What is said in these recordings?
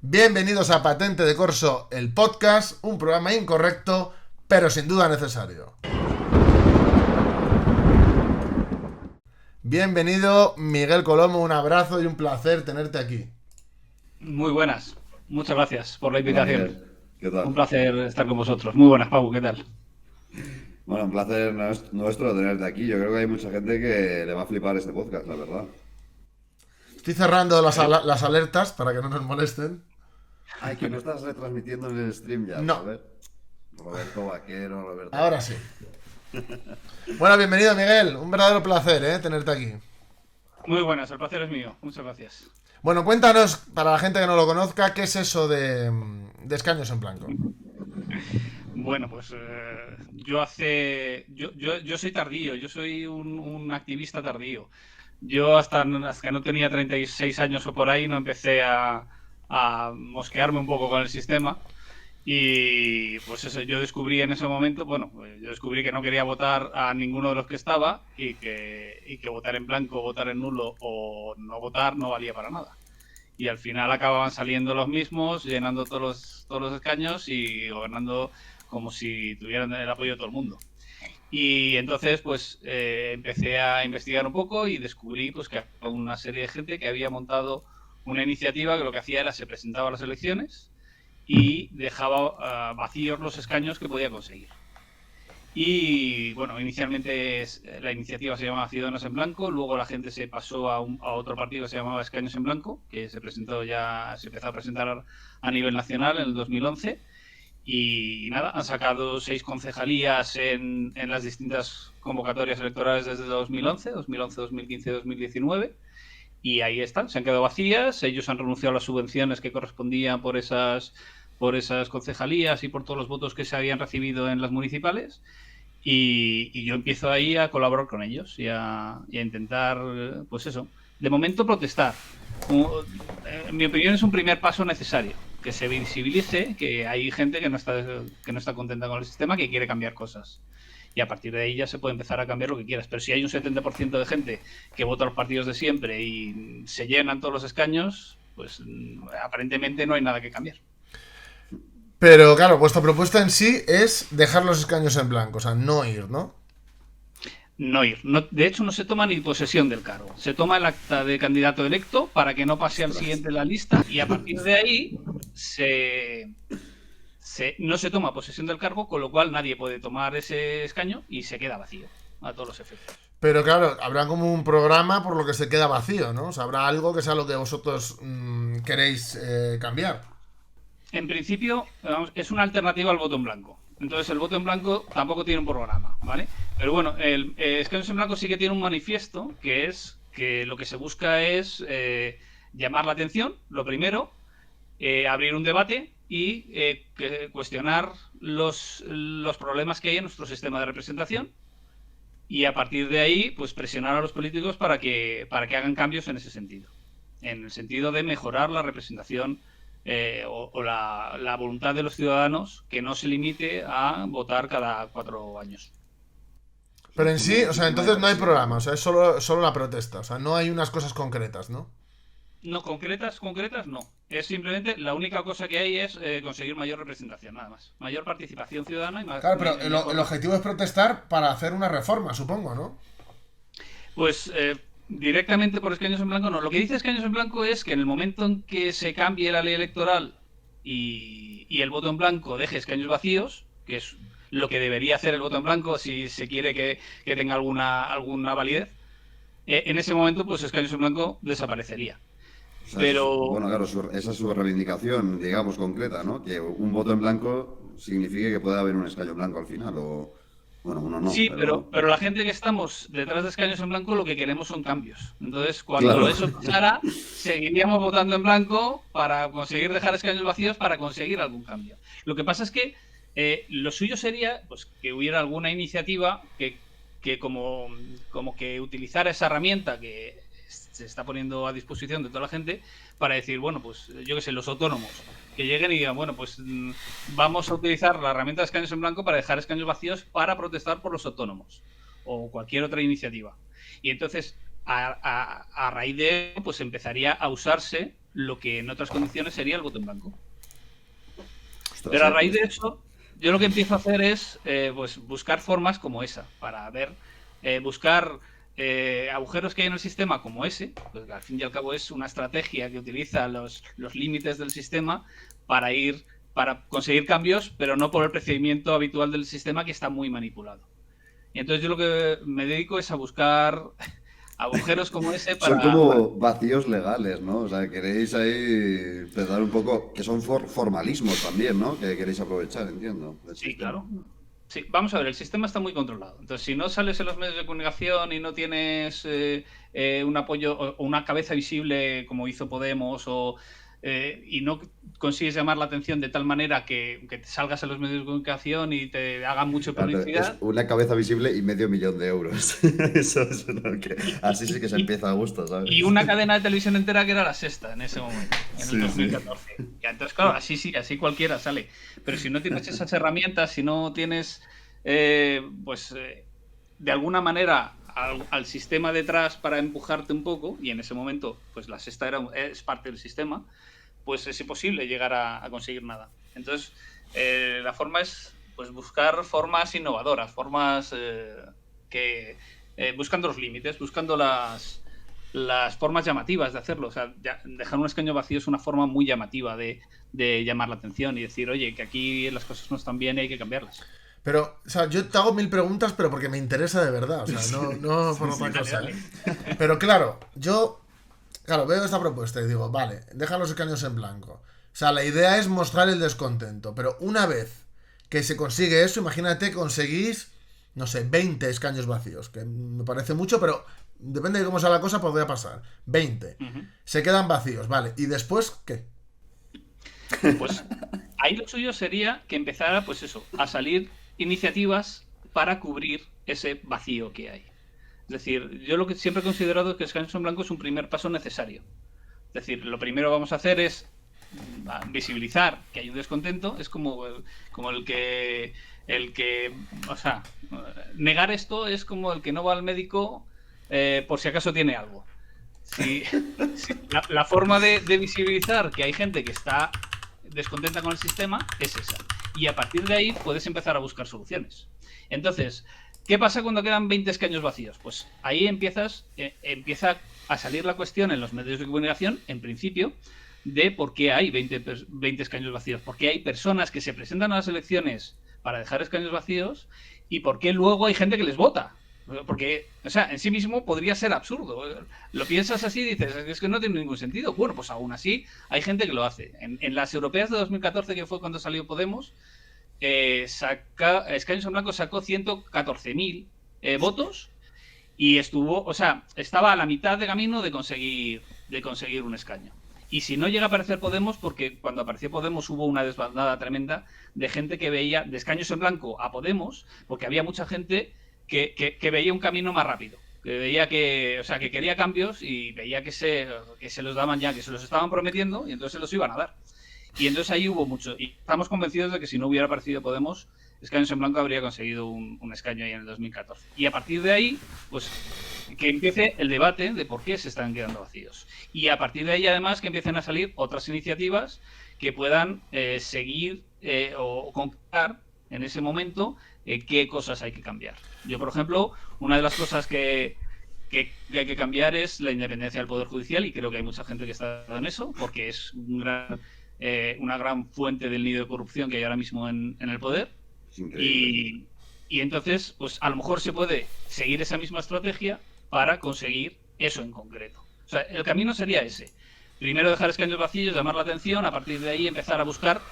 Bienvenidos a Patente de Corso, el podcast, un programa incorrecto, pero sin duda necesario. Bienvenido, Miguel Colomo, un abrazo y un placer tenerte aquí. Muy buenas, muchas gracias por la Hola invitación. Miguel, ¿qué tal? Un placer estar con vosotros. Muy buenas, Pau, ¿qué tal? Bueno, un placer nuestro tenerte aquí. Yo creo que hay mucha gente que le va a flipar este podcast, la verdad. Estoy cerrando Pero, las alertas para que no nos molesten. Ay, que no estás retransmitiendo en el stream ya, No, ¿sabes? Roberto Vaquero, Roberto. ahora sí. Bueno, bienvenido, Miguel. Un verdadero placer, tenerte aquí. muy buenas, el placer es mío. Muchas gracias. Bueno, cuéntanos, para la gente que no lo conozca, ¿qué es eso de escaños en blanco? Bueno, pues yo soy tardío, yo soy un activista tardío. Yo hasta que no tenía 36 años o por ahí no empecé a mosquearme un poco con el sistema. Y pues eso, yo descubrí en ese momento, bueno, pues yo descubrí que no quería votar a ninguno de los que estaba y que votar en blanco, votar en nulo o no votar no valía para nada. Y al final acababan saliendo los mismos, llenando todos los escaños y gobernando como si tuvieran el apoyo de todo el mundo. Y entonces pues empecé a investigar un poco y descubrí pues que había una serie de gente que había montado una iniciativa que lo que hacía era se presentaba a las elecciones y dejaba vacíos los escaños que podía conseguir. Y bueno, inicialmente la iniciativa se llamaba Ciudadanos en Blanco, luego la gente se pasó a otro partido que se llamaba Escaños en Blanco, que se empezó a presentar a nivel nacional en el 2011. Y nada, han sacado 6 concejalías en las distintas convocatorias electorales desde 2011, 2015, 2019. Y ahí están, se han quedado vacías, ellos han renunciado a las subvenciones que correspondían por esas concejalías y por todos los votos que se habían recibido en las municipales. Y yo empiezo ahí a colaborar con ellos y a intentar, pues eso, de momento protestar. En mi opinión es un primer paso necesario, que se visibilice que hay gente que no está contenta con el sistema, que quiere cambiar cosas. Y a partir de ahí ya se puede empezar a cambiar lo que quieras. Pero si hay un 70% de gente que vota a los partidos de siempre y se llenan todos los escaños, pues aparentemente no hay nada que cambiar. Pero claro, vuestra propuesta en sí es dejar los escaños en blanco, o sea, no ir, ¿no? No ir. No, de hecho, no se toma ni posesión del cargo. Se toma el acta de candidato electo para que no pase al Ostras. siguiente en la lista y a partir de ahí no se toma posesión del cargo, con lo cual nadie puede tomar ese escaño y se queda vacío a todos los efectos. Pero claro, habrá como un programa por lo que se queda vacío, ¿no? O sea, habrá algo que sea lo que vosotros queréis cambiar. En principio, vamos, es una alternativa al voto en blanco. Entonces, el voto en blanco tampoco tiene un programa, ¿vale? Pero bueno, el escaños en blanco sí que tiene un manifiesto, que es que lo que se busca es llamar la atención, lo primero, abrir un debate y cuestionar los problemas que hay en nuestro sistema de representación y a partir de ahí, pues presionar a los políticos para que hagan cambios en ese sentido. En el sentido de mejorar la representación o la voluntad de los ciudadanos, que no se limite a votar cada 4 años. Pero en Tú sí, me, o sea, tú me entonces no hay programa, o presión. sea, es solo la protesta, o sea, no hay unas cosas concretas, ¿no? No, concretas no. Es simplemente la única cosa que hay es conseguir mayor representación, nada más. Mayor participación ciudadana Claro, pero el mejor. objetivo es protestar para hacer una reforma, supongo, ¿no? Pues directamente por escaños en blanco no. Lo que dice escaños en blanco es que en el momento en que se cambie la ley electoral y el voto en blanco deje escaños vacíos, que es lo que debería hacer el voto en blanco si se quiere que tenga alguna validez, en ese momento pues escaños en blanco desaparecería. O sea, Pero bueno, claro, esa es su reivindicación, digamos, concreta, ¿no? Que un voto en blanco signifique que puede haber un escaño en blanco al final, o... Bueno, uno no, sí, pero, pero... pero la gente que estamos detrás de escaños en blanco lo que queremos son cambios. Entonces, cuando Claro. eso pasara, seguiríamos votando en blanco para conseguir dejar escaños vacíos para conseguir algún cambio. Lo que pasa es que lo suyo sería pues, que hubiera alguna iniciativa que como que utilizara esa herramienta que se está poniendo a disposición de toda la gente para decir, bueno, pues yo qué sé, los autónomos, que lleguen y digan, bueno, pues vamos a utilizar la herramienta de escaños en blanco para dejar escaños vacíos para protestar por los autónomos o cualquier otra iniciativa. Y entonces, a raíz de ello, pues empezaría a usarse lo que en otras condiciones sería el voto en blanco. Ostras, Pero a raíz de eso, yo lo que empiezo a hacer es pues buscar formas como esa, para ver, buscar agujeros que hay en el sistema como ese, pues al fin y al cabo es una estrategia que utiliza los límites del sistema para conseguir cambios, pero no por el procedimiento habitual del sistema que está muy manipulado. Y entonces yo lo que me dedico es a buscar agujeros como ese son como vacíos legales, ¿no? O sea, queréis ahí empezar un poco, que son formalismos también, ¿no? Que queréis aprovechar, entiendo. Sí, claro. Sí, vamos a ver, el sistema está muy controlado. Entonces, si no sales en los medios de comunicación y no tienes un apoyo o una cabeza visible como hizo Podemos y no consigues llamar la atención de tal manera que te salgas en los medios de comunicación y te hagan mucho publicidad. Es una cabeza visible y €500,000. Eso es lo que... Así sí que se empieza a gusto, ¿sabes? Y una cadena de televisión entera que era La Sexta en ese momento, en el 2014. Sí. Y entonces, claro, así cualquiera sale. Pero si no tienes esas herramientas, si no tienes, de alguna manera al sistema detrás para empujarte un poco, y en ese momento, pues La Sexta es parte del sistema, pues es imposible llegar a conseguir nada. Entonces, la forma es pues buscar formas innovadoras, formas buscando los límites, buscando las formas llamativas de hacerlo. O sea, dejar un escaño vacío es una forma muy llamativa de llamar la atención y decir, oye, que aquí las cosas no están bien y hay que cambiarlas. Pero, o sea, yo te hago 1000 preguntas, pero porque me interesa de verdad. O sea, no por otra cosa. Dale. Pero claro, veo esta propuesta y digo, vale, deja los escaños en blanco. O sea, la idea es mostrar el descontento. Pero una vez que se consigue eso, imagínate, conseguís, no sé, 20 escaños vacíos. Que me parece mucho, pero depende de cómo sea la cosa, podría pasar. 20. Se quedan vacíos, vale. ¿Y después qué? Pues ahí lo suyo sería que empezara, pues eso, a salir iniciativas para cubrir ese vacío que hay. Es decir, yo lo que siempre he considerado es que el escaño en blanco es un primer paso necesario. Es decir, lo primero que vamos a hacer es visibilizar que hay un descontento. Es como el que, o sea, negar esto es como el que no va al médico por si acaso tiene algo. La forma de visibilizar que hay gente que está descontenta con el sistema es esa. Y a partir de ahí puedes empezar a buscar soluciones. Entonces, ¿qué pasa cuando quedan 20 escaños vacíos? Pues ahí empieza a salir la cuestión en los medios de comunicación, en principio, de por qué hay 20 escaños vacíos. Por qué hay personas que se presentan a las elecciones para dejar escaños vacíos y por qué luego hay gente que les vota. Porque, o sea, en sí mismo podría ser absurdo. Lo piensas así y dices, es que no tiene ningún sentido. Bueno, pues aún así hay gente que lo hace. En las europeas de 2014, que fue cuando salió Podemos, Escaños en Blanco sacó 114.000 votos y estaba a la mitad de camino de conseguir un escaño. Y si no llega a aparecer Podemos, porque cuando apareció Podemos hubo una desbandada tremenda de gente que veía de Escaños en Blanco a Podemos, porque había mucha gente que veía un camino más rápido, que veía que quería cambios y veía que se los daban ya, que se los estaban prometiendo y entonces se los iban a dar. Y entonces ahí hubo mucho. Y estamos convencidos de que si no hubiera aparecido Podemos, Escaños en Blanco habría conseguido un escaño ahí en el 2014. Y a partir de ahí, pues que empiece el debate de por qué se están quedando vacíos. Y a partir de ahí, además, que empiecen a salir otras iniciativas que puedan seguir o concretar en ese momento qué cosas hay que cambiar. Yo, por ejemplo, una de las cosas que hay que cambiar es la independencia del Poder Judicial, y creo que hay mucha gente que está en eso, porque es una gran fuente del nido de corrupción que hay ahora mismo en el poder. Y entonces, pues a lo mejor se puede seguir esa misma estrategia para conseguir eso en concreto. O sea, el camino sería ese. Primero dejar escaños vacíos, llamar la atención, a partir de ahí empezar a buscar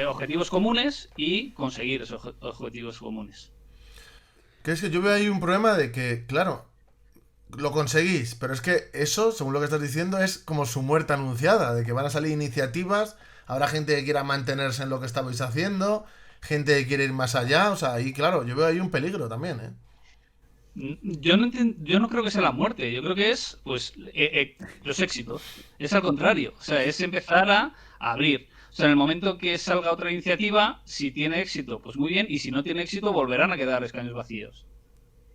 objetivos comunes y conseguir esos objetivos comunes. Que es que yo veo ahí un problema de que, claro, lo conseguís, pero es que eso, según lo que estás diciendo, es como su muerte anunciada, de que van a salir iniciativas, habrá gente que quiera mantenerse en lo que estabais haciendo, gente que quiere ir más allá, o sea, ahí, claro, yo veo ahí un peligro también, ¿eh? Yo no creo que sea la muerte, yo creo que es pues los éxitos. Es al contrario, o sea, es empezar a abrir. O sea, en el momento que salga otra iniciativa, si tiene éxito, pues muy bien, y si no tiene éxito, volverán a quedar escaños vacíos.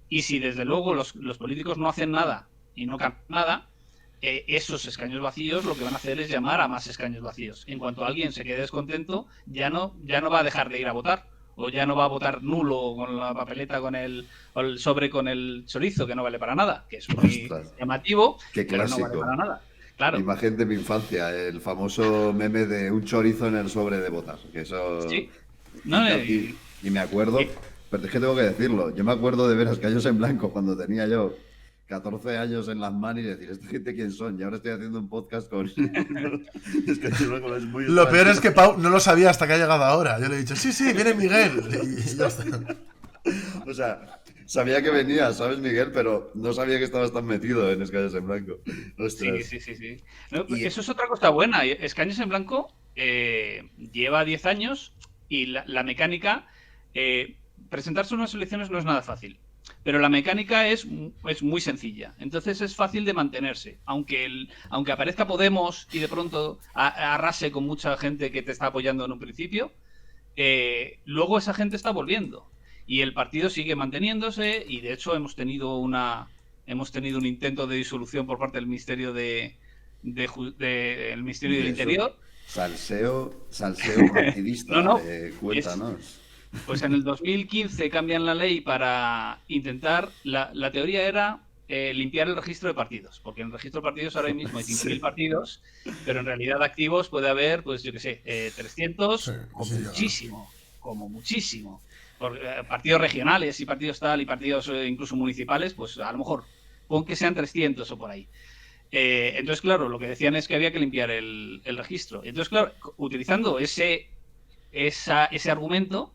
Y si desde luego los políticos no hacen nada y no cambian nada, esos escaños vacíos lo que van a hacer es llamar a más escaños vacíos. En cuanto alguien se quede descontento, ya no va a dejar de ir a votar. O ya no va a votar nulo con la papeleta o el sobre con el chorizo, que no vale para nada, que es muy Ostras, llamativo, qué pero no clásico. vale para nada. Claro, Imagen de mi infancia, el famoso meme de un chorizo en el sobre de botas. Que eso. sí. No, Y me acuerdo, pero es que tengo que decirlo, yo me acuerdo de ver a Escaños en Blanco cuando tenía yo 14 años en las manos y decir, ¿esta gente quién son? Y ahora estoy haciendo un podcast con Escaños en Blanco, es muy Lo extraño. peor es que Pau no lo sabía hasta que ha llegado ahora. Yo le he dicho, sí, viene Miguel. Y ya está. O sea, sabía que venía, ¿sabes, Miguel? Pero no sabía que estabas tan metido en Escaños en Blanco. Ostras. sí. No, Y- eso es otra cosa buena. Escaños en Blanco lleva 10 años y la mecánica, presentarse a unas elecciones no es nada fácil. Pero la mecánica es muy sencilla. Entonces es fácil de mantenerse. Aunque aparezca Podemos y de pronto arrase con mucha gente que te está apoyando en un principio, luego esa gente está volviendo. Y el partido sigue manteniéndose. Y de hecho hemos tenido un intento de disolución por parte del Ministerio del Ministerio del Eso. Interior. Salseo partidista, No, cuéntanos. Pues en el 2015 cambian la ley para intentar. La teoría era limpiar el registro de partidos, porque en el registro de partidos ahora mismo hay 5.000 partidos, pero en realidad activos puede haber, pues yo qué sé, 300 Sí, como muchísimo. Partidos regionales y partidos tal y partidos incluso municipales, pues a lo mejor pon que sean 300 o por ahí. Entonces, claro, lo que decían es que había que limpiar el registro. Entonces, claro, utilizando ese argumento,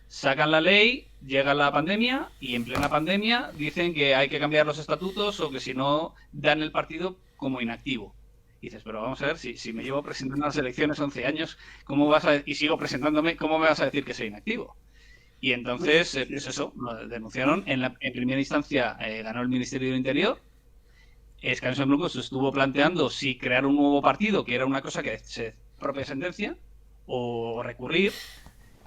sacan la ley, llega la pandemia y en plena pandemia dicen que hay que cambiar los estatutos o que si no dan el partido como inactivo. Y dices, pero vamos a ver, si me llevo presentando las elecciones 11 años y sigo presentándome, ¿cómo me vas a decir que soy inactivo? Y entonces, pues eso, lo denunciaron. En primera instancia ganó el Ministerio del Interior. Escaños en Blanco se estuvo planteando si crear un nuevo partido, que era una cosa que se propia sentencia, o recurrir.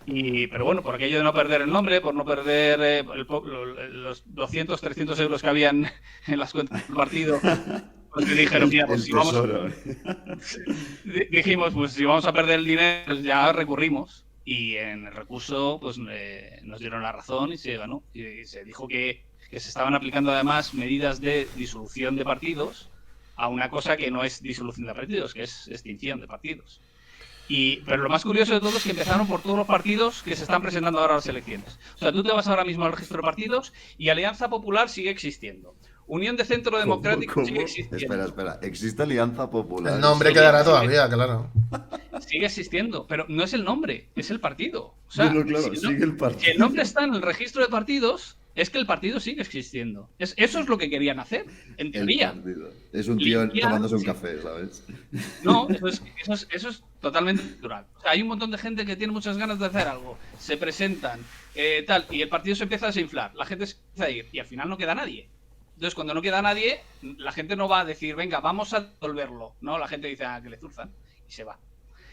Pero bueno, por aquello de no perder el nombre, por no perder los 200, 300 euros que habían en las cuentas del partido, pues dijeron, mira, pues dijimos, pues si vamos a perder el dinero, pues ya recurrimos. Y en el recurso, pues nos dieron la razón y se ganó. Y se dijo que se estaban aplicando además medidas de disolución de partidos a una cosa que no es disolución de partidos, que es extinción de partidos. Pero lo más curioso de todo es que empezaron por todos los partidos que se están presentando ahora a las elecciones. O sea, tú te vas ahora mismo al registro de partidos y Alianza Popular sigue existiendo. Unión de Centro Democrático sigue existiendo. Espera. ¿Existe Alianza Popular? El nombre quedará todavía, claro. Sigue existiendo, pero no es el nombre, es el partido. O sea, claro, sigue el partido. Si el nombre está en el registro de partidos, es que el partido sigue existiendo. Eso es lo que querían hacer, en teoría. Es un tío Limpiar, tomándose un sí. café, ¿sabes? No, eso es totalmente natural. O sea, hay un montón de gente que tiene muchas ganas de hacer algo. Se presentan, tal, y el partido se empieza a desinflar. La gente se empieza a ir y al final no queda nadie. Entonces, cuando no queda nadie, la gente no va a decir, venga, vamos a disolverlo. No, la gente dice, que le zurzan y se va.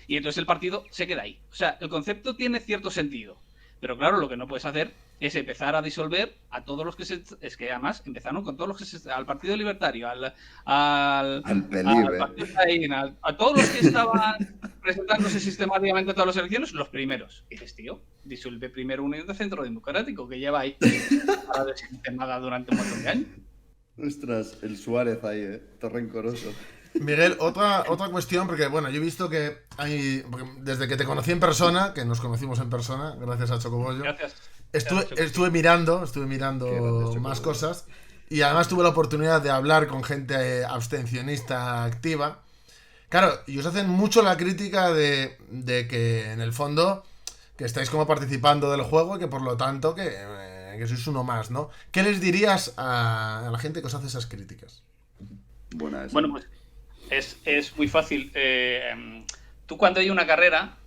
Y entonces el partido se queda ahí. O sea, el concepto tiene cierto sentido. Pero claro, lo que no puedes hacer es empezar a disolver a todos los que es que además empezaron con todos los que al Partido Libertario, al Partido Taín, a todos los que estaban presentándose sistemáticamente a todas las elecciones, los primeros. Y dices, tío, disuelve primero Unión de Centro Democrático, que lleva ahí para sin nada durante un montón de años. Ostras, el Suárez ahí, todo rencoroso. Miguel, otra cuestión, porque bueno, yo he visto que desde que te conocí en persona, que nos conocimos en persona, gracias a Chocobollo, Gracias. estuve mirando más cosas y además tuve la oportunidad de hablar con gente abstencionista activa. Claro, y os hacen mucho la crítica de que en el fondo que estáis como participando del juego y que por lo tanto que sois uno más, ¿no? ¿Qué les dirías a la gente que os hace esas críticas? Buena esa. Bueno, pues es muy fácil. Tú cuando hay una carrera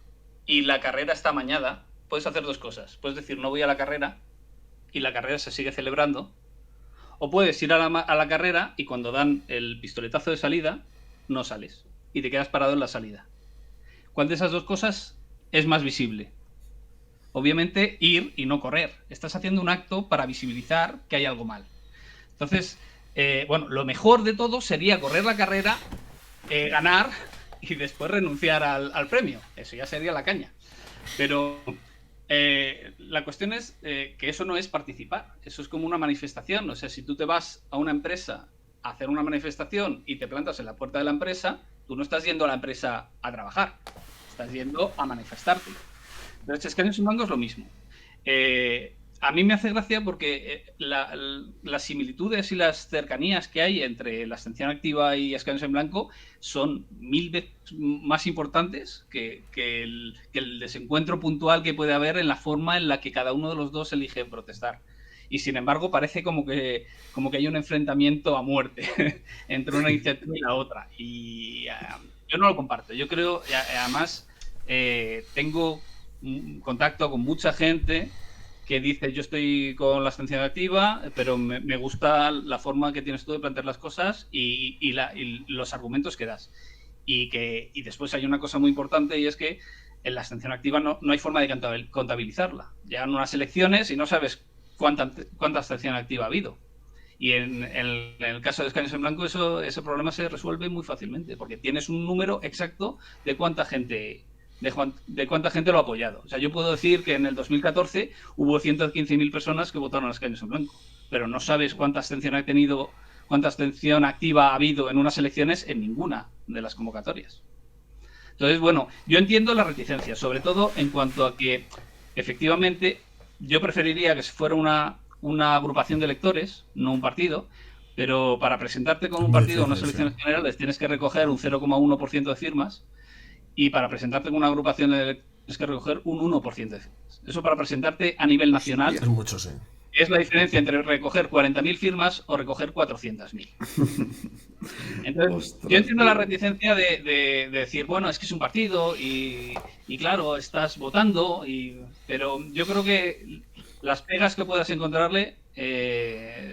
y la carrera está amañada, puedes hacer dos cosas. Puedes decir, no voy a la carrera y la carrera se sigue celebrando. O puedes ir a la carrera y cuando dan el pistoletazo de salida, no sales y te quedas parado en la salida. ¿Cuál de esas dos cosas es más visible? Obviamente ir y no correr. Estás haciendo un acto para visibilizar que hay algo mal. Entonces, bueno, lo mejor de todo sería correr la carrera, ganar y después renunciar al premio. Eso ya sería la caña. Pero la cuestión es que eso no es participar. Eso es como una manifestación. O sea, si tú te vas a una empresa a hacer una manifestación y te plantas en la puerta de la empresa, tú no estás yendo a la empresa a trabajar. Estás yendo a manifestarte. Pero Escaños en Blanco es lo mismo. A mí me hace gracia porque las similitudes y las cercanías que hay entre la abstención activa y Escaños en Blanco son 1000 veces más importantes que el desencuentro puntual que puede haber en la forma en la que cada uno de los dos elige protestar. Y sin embargo parece como que hay un enfrentamiento a muerte entre una iniciativa y la otra. Y yo no lo comparto. Yo creo, además, tengo contacto con mucha gente que dice: yo estoy con la abstención activa, pero me gusta la forma que tienes tú de plantear las cosas y los argumentos que das. Y después hay una cosa muy importante, y es que en la abstención activa no hay forma de contabilizarla. Llegan unas elecciones y no sabes cuánta abstención activa ha habido. Y en el caso de Escaños en Blanco ese problema se resuelve muy fácilmente, porque tienes un número exacto de cuánta gente lo ha apoyado. O sea, yo puedo decir que en el 2014 hubo 115.000 personas que votaron a Escaños en Blanco, pero no sabes cuánta abstención activa ha habido en unas elecciones en ninguna de las convocatorias. Entonces, bueno, yo entiendo la reticencia, sobre todo en cuanto a que, efectivamente, yo preferiría que fuera una agrupación de electores, no un partido, pero para presentarte con un partido en unas elecciones generales tienes que recoger un 0,1% de firmas, y para presentarte con una agrupación tienes que recoger un 1% de firmas. Eso para presentarte a nivel nacional. Es mucho, sí. Es la diferencia entre recoger 40.000 firmas o recoger 400.000. Entonces, yo entiendo la reticencia de decir, bueno, es que es un partido y claro, estás votando, pero yo creo que las pegas que puedas encontrarle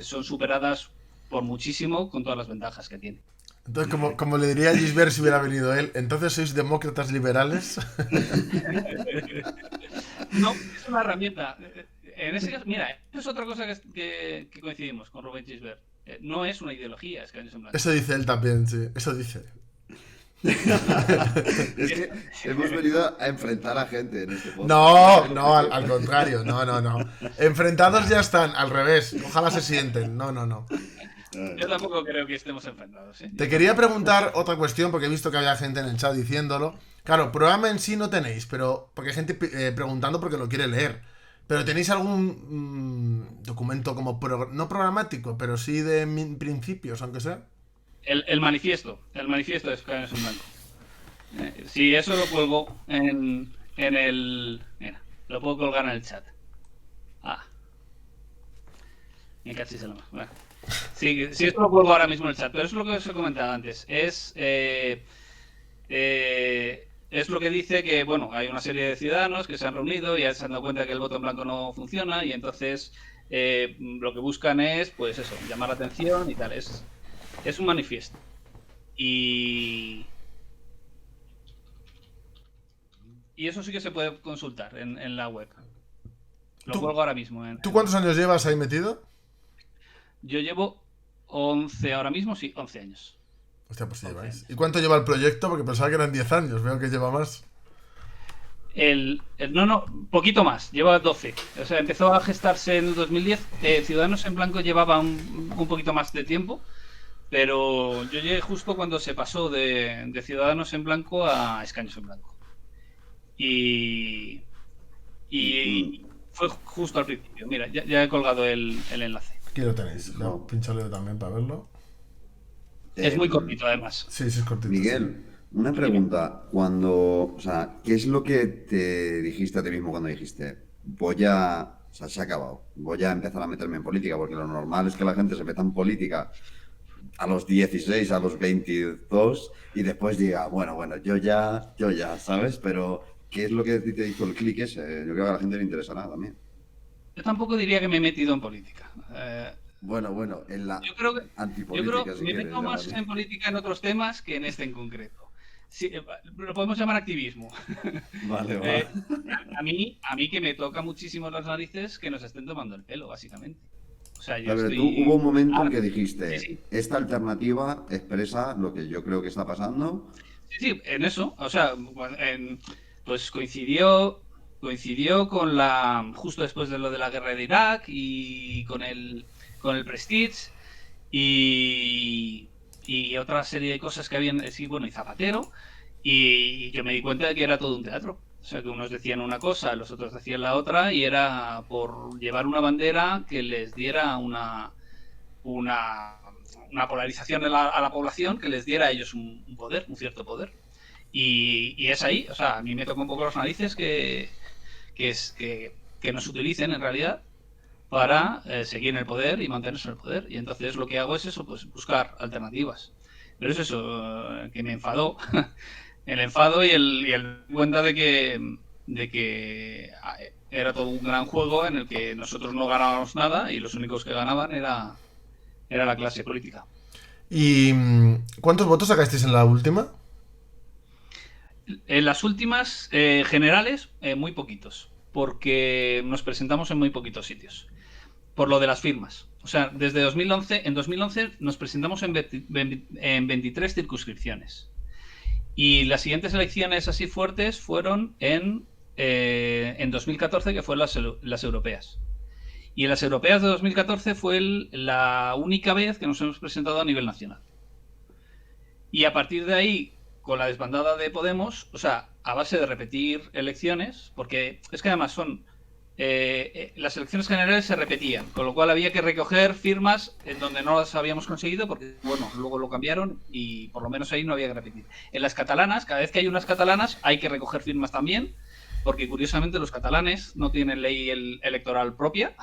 son superadas por muchísimo con todas las ventajas que tiene. Entonces, como le diría a Gisbert si hubiera venido él, ¿entonces sois demócratas liberales? No, es una herramienta. En ese caso, mira, eso es otra cosa que coincidimos con Rubén Gisbert. No es una ideología, es que en Blanco. Eso dice él también, sí. Eso dice. Es que hemos venido a enfrentar a gente en este podcast. No, al contrario. No. Enfrentados ya están, al revés. Ojalá se sienten. No. Yo tampoco creo que estemos enfrentados, ¿eh? Te quería preguntar otra cuestión, porque he visto que había gente en el chat diciéndolo. Claro, programa en sí no tenéis, pero porque hay gente preguntando porque lo quiere leer. Pero ¿tenéis algún documento como no programático, pero sí de principios, aunque sea? El manifiesto de Escaños en Blanco. Si eso lo cuelgo en el... Mira, lo puedo colgar en el chat. Me cachis en la mano. Bueno. Sí, esto lo cuelgo ahora mismo en el chat, pero eso es lo que os he comentado antes. Es lo que dice que, bueno, hay una serie de ciudadanos que se han reunido y ya se han dado cuenta que el voto en blanco no funciona, y entonces lo que buscan es, pues eso, llamar la atención y tal. Es un manifiesto. Y eso sí que se puede consultar en la web. Lo cuelgo ahora mismo. ¿Tú cuántos años llevas ahí metido? Yo llevo 11 ahora mismo, sí, 11 años. Hostia, pues sí lleváis. ¿Y cuánto lleva el proyecto? Porque pensaba que eran 10 años, veo que lleva más. No, poquito más, lleva 12. O sea, empezó a gestarse en el 2010. Ciudadanos en Blanco llevaba un poquito más de tiempo, pero yo llegué justo cuando se pasó de Ciudadanos en Blanco a Escaños en Blanco. Y fue justo al principio. Mira, ya he colgado el enlace. Aquí lo tenéis. No. Pinchale también para verlo. Es muy cortito, además. Sí, es cortito. Miguel, una pregunta. ¿Qué es lo que te dijiste a ti mismo cuando dijiste, se ha acabado, voy a empezar a meterme en política? Porque lo normal es que la gente se meta en política a los 16, a los 22 y después diga, bueno, yo ya, ¿sabes? Pero, ¿qué es lo que te hizo el clic ese? Yo creo que a la gente le interesará también. Yo tampoco diría que me he metido en política. Bueno, en la antipolítica. Yo creo que me meto más en política en otros temas que en este en concreto. Sí, lo podemos llamar activismo. Vale. A mí que me toca muchísimo las narices que nos estén tomando el pelo, básicamente. O sea, yo A ver, estoy... tú hubo un momento en que harto. dijiste, Sí, sí. esta alternativa expresa lo que yo creo que está pasando. Sí, sí, en eso. O sea, pues coincidió con justo después de lo de la guerra de Irak y con el Prestige y, y otra serie de cosas que habían, sí, bueno, y Zapatero, y yo me di cuenta de que era todo un teatro. O sea, que unos decían una cosa, los otros decían la otra, y era por llevar una bandera que les diera una, una polarización a la población, que les diera a ellos un poder, un cierto poder. Y es ahí, o sea, a mí me toca un poco las narices que nos utilicen en realidad para seguir en el poder y mantenerse en el poder. Y entonces lo que hago es eso, pues buscar alternativas. Pero es eso, que me enfadó. El enfado y el cuenta de que era todo un gran juego en el que nosotros no ganábamos nada y los únicos que ganaban era la clase política. ¿Y cuántos votos sacasteis en la última? En las últimas generales, muy poquitos, porque nos presentamos en muy poquitos sitios, por lo de las firmas. O sea, desde 2011, en 2011 nos presentamos en 23 circunscripciones. Y las siguientes elecciones así fuertes fueron en 2014, que fueron las europeas. Y en las europeas de 2014 fue la única vez que nos hemos presentado a nivel nacional. Y a partir de ahí, con la desbandada de Podemos, o sea, a base de repetir elecciones, porque es que además las elecciones generales se repetían, con lo cual había que recoger firmas en donde no las habíamos conseguido, porque, bueno, luego lo cambiaron y por lo menos ahí no había que repetir. En las catalanas, cada vez que hay unas catalanas, hay que recoger firmas también, porque curiosamente los catalanes no tienen ley electoral propia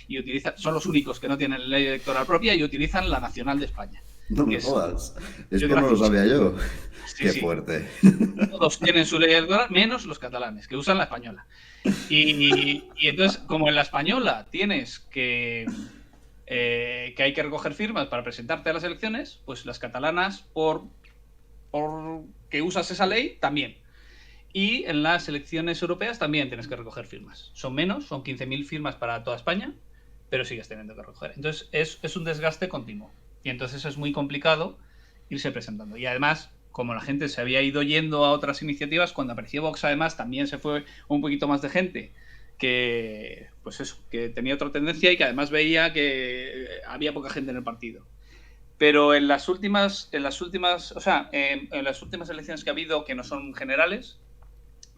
y son los únicos que no tienen ley electoral propia y utilizan la nacional de España. No me jodas. Esto no lo sabía yo. Sí, Qué sí. fuerte. Todos tienen su ley electoral, menos los catalanes, que usan la española. Y entonces, como en la española tienes que hay que recoger firmas para presentarte a las elecciones, pues las catalanas, por que usas esa ley, también. Y en las elecciones europeas también tienes que recoger firmas. Son menos, son 15.000 firmas para toda España, pero sigues teniendo que recoger. Entonces, es un desgaste continuo. Y entonces es muy complicado irse presentando. Y además, como la gente se había ido yendo a otras iniciativas, cuando apareció Vox, además, también se fue un poquito más de gente que, pues eso, que tenía otra tendencia y que además veía que había poca gente en el partido. Pero en las últimas elecciones que ha habido, que no son generales,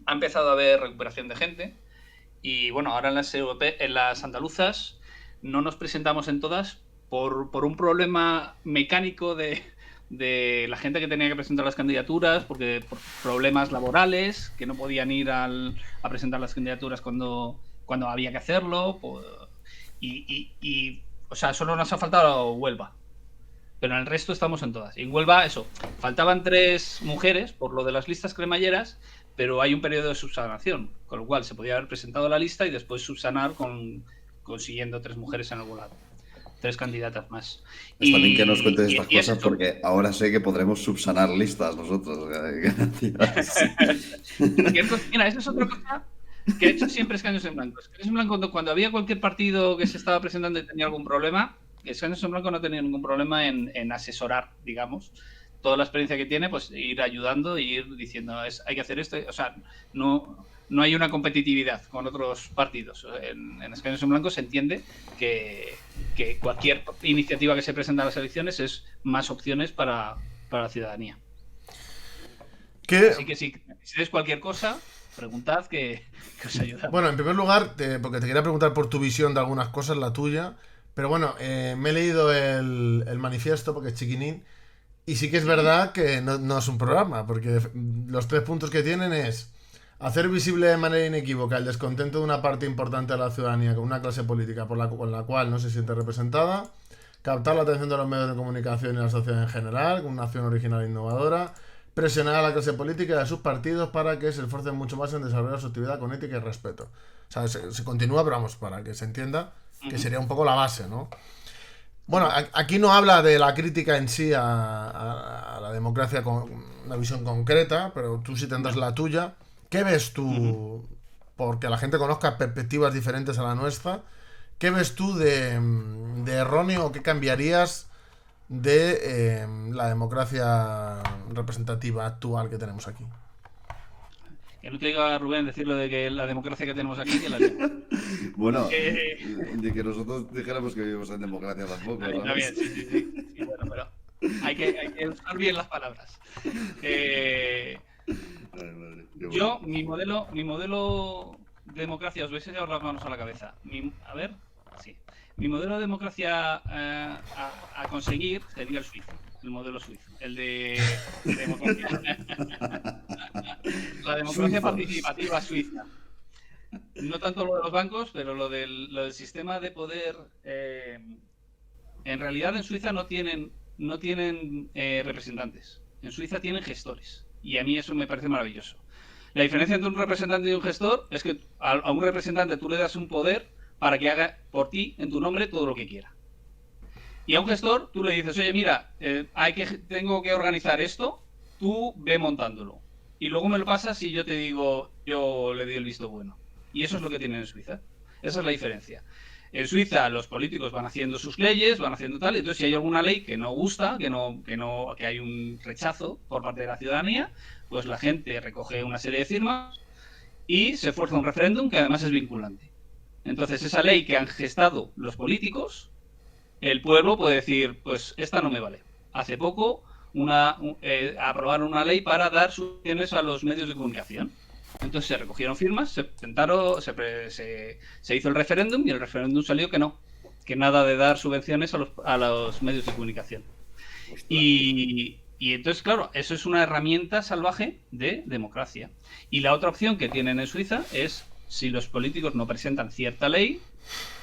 ha empezado a haber recuperación de gente. Y bueno, ahora en las andaluzas no nos presentamos en todas por un problema mecánico de la gente que tenía que presentar las candidaturas, porque por problemas laborales, que no podían ir a presentar las candidaturas cuando había que hacerlo. O sea, solo nos ha faltado Huelva. Pero en el resto estamos en todas. Y en Huelva, eso, faltaban 3 mujeres por lo de las listas cremalleras, pero hay un periodo de subsanación, con lo cual se podía haber presentado la lista y después subsanar consiguiendo 3 mujeres en algún lado. 3 candidatas más. Está bien que nos cuentes estas cosas porque ahora sé que podremos subsanar listas nosotros. Mira, esa es otra cosa que he hecho siempre Escaños en Blanco. Escaños en Blanco, cuando había cualquier partido que se estaba presentando y tenía algún problema, Escaños en Blanco no tenía ningún problema en asesorar, digamos. Toda la experiencia que tiene, pues ir ayudando e ir diciendo, hay que hacer esto. O sea, no hay una competitividad con otros partidos. En Escaños en Blanco se entiende que cualquier iniciativa que se presenta a las elecciones es más opciones para la ciudadanía. Así que si necesitáis cualquier cosa, preguntad que os ayuda. Bueno, en primer lugar, porque te quería preguntar por tu visión de algunas cosas, la tuya. Pero bueno, me he leído el manifiesto porque es chiquinín. Y sí que es verdad que no es un programa, porque los 3 puntos que tienen es hacer visible de manera inequívoca el descontento de una parte importante de la ciudadanía con una clase política con la cual no se siente representada, captar la atención de los medios de comunicación y la sociedad en general con una acción original e innovadora, presionar a la clase política y a sus partidos para que se esfuercen mucho más en desarrollar su actividad con ética y respeto. O sea, se continúa, pero vamos, para que se entienda que sería un poco la base, ¿no? Bueno, aquí no habla de la crítica en sí a la democracia con una visión concreta, pero tú sí tendrás la tuya. ¿Qué ves tú? Porque la gente conozca perspectivas diferentes a la nuestra. ¿qué ves tú de erróneo o qué cambiarías de la democracia representativa actual que tenemos aquí? Que no te diga Rubén decirlo de que la democracia que tenemos aquí que la lía. Bueno, de que nosotros dijéramos que vivimos en democracia tampoco, ¿sabes? Está bien, sí, bueno, pero hay que usar bien las palabras. Mi modelo de democracia, os vais a llevar las manos a la cabeza. Mi modelo de democracia a conseguir sería el suizo, el modelo suizo, el de democracia. La democracia participativa suiza. No tanto lo de los bancos, pero lo del sistema de poder. En realidad en Suiza no tienen representantes. En Suiza tienen gestores. Y a mí eso me parece maravilloso. La diferencia entre un representante y un gestor es que a un representante tú le das un poder para que haga por ti, en tu nombre, todo lo que quiera. Y a un gestor tú le dices, oye, mira, tengo que organizar esto, tú ve montándolo. Y luego me lo pasas y yo te digo, yo le doy el visto bueno. Y eso es lo que tienen en Suiza. Esa es la diferencia. En Suiza los políticos van haciendo sus leyes, van haciendo tal, y entonces si hay alguna ley que no gusta, que hay un rechazo por parte de la ciudadanía, pues la gente recoge una serie de firmas y se fuerza un referéndum que además es vinculante. Entonces esa ley que han gestado los políticos, el pueblo puede decir, pues esta no me vale. Hace poco aprobaron una ley para dar subvenciones a los medios de comunicación. Entonces se recogieron firmas, se hizo el referéndum y el referéndum salió que nada de dar subvenciones a los medios de comunicación. Y entonces, claro, eso es una herramienta salvaje de democracia. Y la otra opción que tienen en Suiza es, si los políticos no presentan cierta ley,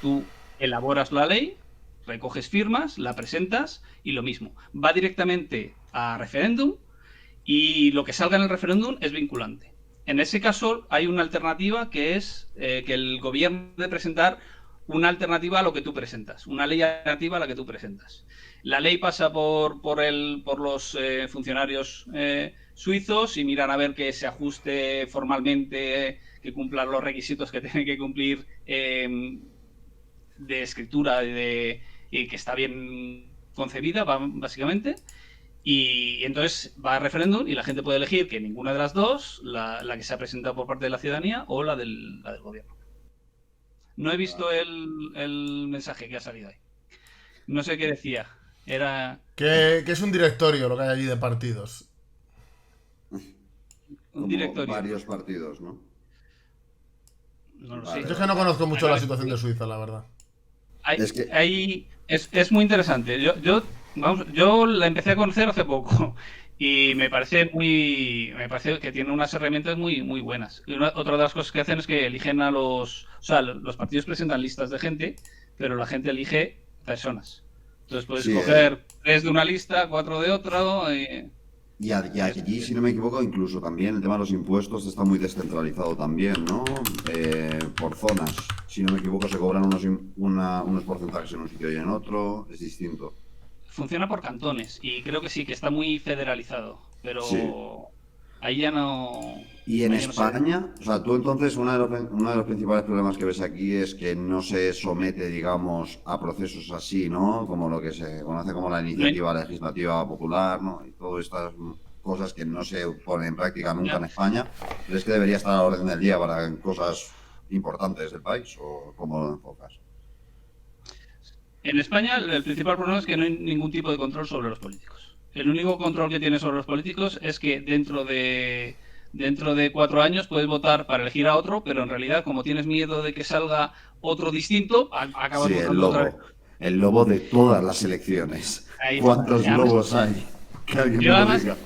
tú elaboras la ley, recoges firmas, la presentas y lo mismo. Va directamente a referéndum y lo que salga en el referéndum es vinculante. En ese caso hay una alternativa que es que el gobierno debe presentar una alternativa a lo que tú presentas, una ley alternativa a la que tú presentas. La ley pasa por los funcionarios suizos y miran a ver que se ajuste formalmente, que cumpla los requisitos que tiene que cumplir de escritura y que está bien concebida, básicamente. Y entonces va a referéndum y la gente puede elegir que ninguna de las dos, la que se ha presentado por parte de la ciudadanía o la del gobierno. No he visto el mensaje que ha salido ahí. No sé qué decía. Era... Que es un directorio lo que hay allí de partidos. Un directorio. Varios partidos, ¿no? No lo sé. Yo es que no conozco mucho la situación de Suiza, la verdad. Es muy interesante. Yo la empecé a conocer hace poco y me parece que tiene unas herramientas muy, muy buenas. Y otra de las cosas que hacen es que eligen los partidos presentan listas de gente, pero la gente elige personas. Entonces puedes coger 3 de una lista, 4 de otra. Y allí, si no me equivoco, incluso también el tema de los impuestos está muy descentralizado también, ¿no? Por zonas. Si no me equivoco, se cobran unos porcentajes en un sitio y en otro. Es distinto. Funciona por cantones y creo que sí, que está muy federalizado, pero ahí ya no... Y en España, o sea, tú entonces uno de los principales problemas que ves aquí es que no se somete, digamos, a procesos así, ¿no? Como lo que se conoce como la iniciativa legislativa popular, ¿no? Y todas estas cosas que no se ponen en práctica nunca en España. ¿Crees que debería estar a la orden del día para cosas importantes del país o cómo lo enfocas? En España el principal problema es que no hay ningún tipo de control sobre los políticos. El único control que tiene sobre los políticos es que dentro de 4 años puedes votar para elegir a otro, pero en realidad, como tienes miedo de que salga otro distinto, acabas votando otra vez. El lobo de todas las elecciones. ¿Cuántos lobos hay? Que alguien yo me lo además diga.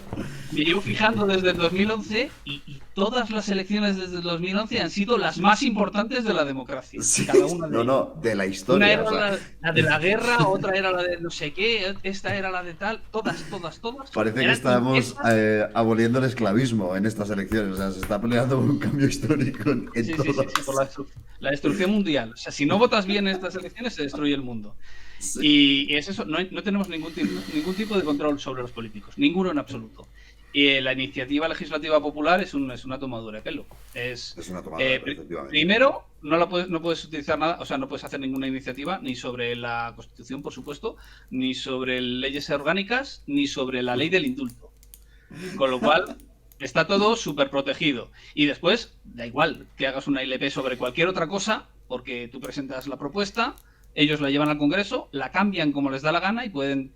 me llevo fijando desde el 2011 y todas las elecciones desde el 2011 han sido las más importantes de la democracia. Sí, cada una de ellas. de la historia. Una era o sea, la de la guerra, otra era la de no sé qué, esta era la de tal, todas. Parece que Eran estamos encuestas. aboliendo el esclavismo en estas elecciones. O sea, se está peleando por un cambio histórico en Sí, todas. por la destrucción mundial. O sea, si no votas bien en estas elecciones, se destruye el mundo. Sí. Y es eso, no tenemos ningún tipo de control sobre los políticos, ninguno en absoluto. Y la iniciativa legislativa popular es una tomadura de pelo. Es una tomadura de pelo, efectivamente. Primero, no puedes utilizar nada, o sea, no puedes hacer ninguna iniciativa ni sobre la Constitución, por supuesto, ni sobre leyes orgánicas, ni sobre la ley del indulto. Con lo cual, está todo súper protegido. Y después, da igual que hagas una ILP sobre cualquier otra cosa, porque tú presentas la propuesta, ellos la llevan al Congreso, la cambian como les da la gana y pueden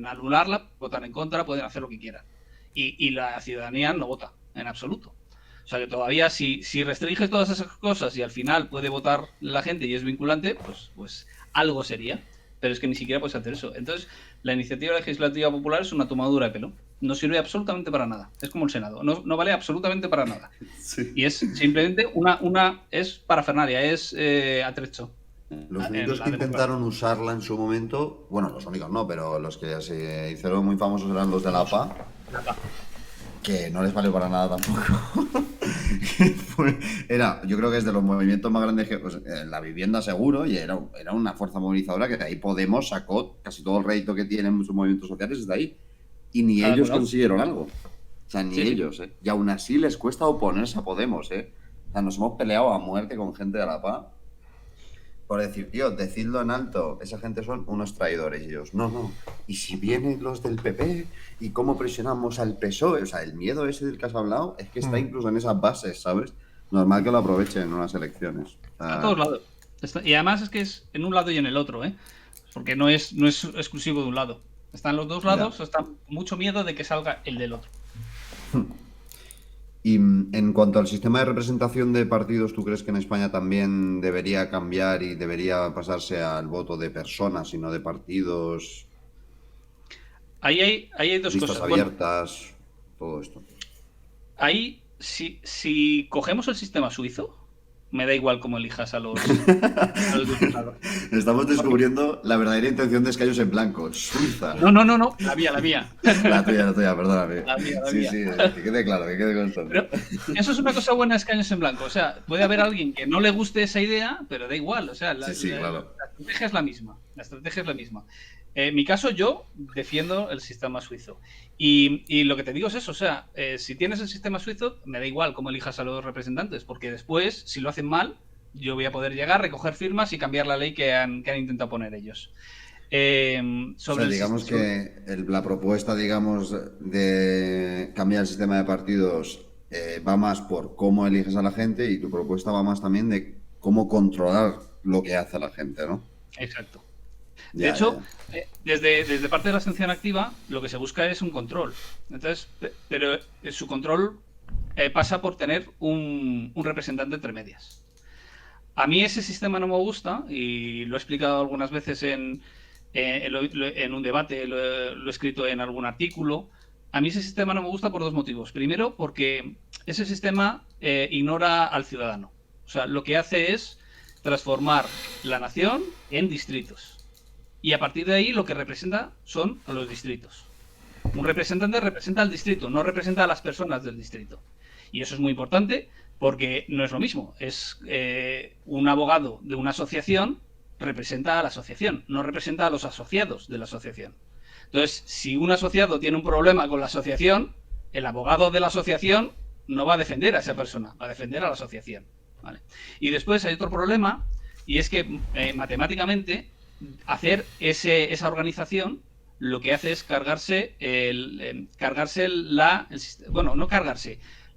anularla, votar en contra, pueden hacer lo que quieran. Y la ciudadanía no vota, en absoluto. O sea que todavía si restringes todas esas cosas y al final puede votar la gente y es vinculante, pues algo sería. Pero es que ni siquiera puedes hacer eso. Entonces, la iniciativa legislativa popular es una tomadura de pelo. No sirve absolutamente para nada. Es como el Senado. No vale absolutamente para nada. Sí. Y es simplemente es parafernalia, es atrecho. Los únicos que intentaron usarla en su momento, bueno, los únicos no, pero los que se hicieron muy famosos eran los de la PA, que no les valió para nada tampoco. Yo creo que es de los movimientos más grandes que pues, la vivienda seguro, y era una fuerza movilizadora que de ahí Podemos sacó casi todo el rédito que tienen sus movimientos sociales desde ahí. Y ni ellos consiguieron algo. O sea, ni ellos, ¿eh? Y aún así les cuesta oponerse a Podemos, ¿eh? O sea, nos hemos peleado a muerte con gente de la PA por decir, tío, decidlo en alto, esa gente son unos traidores. Y ellos, no. Y si vienen los del PP, ¿y cómo presionamos al PSOE? O sea, el miedo ese del que has hablado es que está incluso en esas bases, ¿sabes? Normal que lo aprovechen en unas elecciones. O sea, a todos lados. Y además es que es en un lado y en el otro, ¿eh? Porque no es exclusivo de un lado. Están los dos lados, está mucho miedo de que salga el del otro. Y en cuanto al sistema de representación de partidos, ¿tú crees que en España también debería cambiar y debería pasarse al voto de personas y no de partidos? Ahí hay dos listas cosas. abiertas, todo esto. Ahí, si cogemos el sistema suizo, me da igual cómo elijas a los diputados. Estamos descubriendo la verdadera intención de Escaños en Blanco, Suiza. No, la mía. La tuya, perdóname. La mía. Sí, que quede claro, que quede constante. Pero eso es una cosa buena de Escaños en Blanco. O sea, puede haber alguien que no le guste esa idea, pero da igual. O sea, claro. La estrategia es la misma. En mi caso, yo defiendo el sistema suizo. Y lo que te digo es eso, o sea, si tienes el sistema suizo, me da igual cómo elijas a los representantes, porque después, si lo hacen mal, yo voy a poder llegar, recoger firmas y cambiar la ley que han intentado poner ellos. Digamos que la propuesta, digamos, de cambiar el sistema de partidos va más por cómo eliges a la gente, y tu propuesta va más también de cómo controlar lo que hace la gente, ¿no? Exacto. De hecho, desde parte de la abstención activa, lo que se busca es un control. Entonces, pero su control pasa por tener un representante entre medias. A mí ese sistema no me gusta, y lo he explicado algunas veces en un debate, lo he escrito en algún artículo. A mí ese sistema no me gusta por dos motivos. Primero, porque ese sistema ignora al ciudadano. O sea, lo que hace es transformar la nación en distritos. Y a partir de ahí lo que representa son a los distritos. Un representante representa al distrito, no representa a las personas del distrito. Y eso es muy importante porque no es lo mismo. Es un abogado de una asociación representa a la asociación, no representa a los asociados de la asociación. Entonces, si un asociado tiene un problema con la asociación, el abogado de la asociación no va a defender a esa persona, va a defender a la asociación. ¿Vale? Y después hay otro problema, y es que matemáticamente hacer esa organización lo que hace es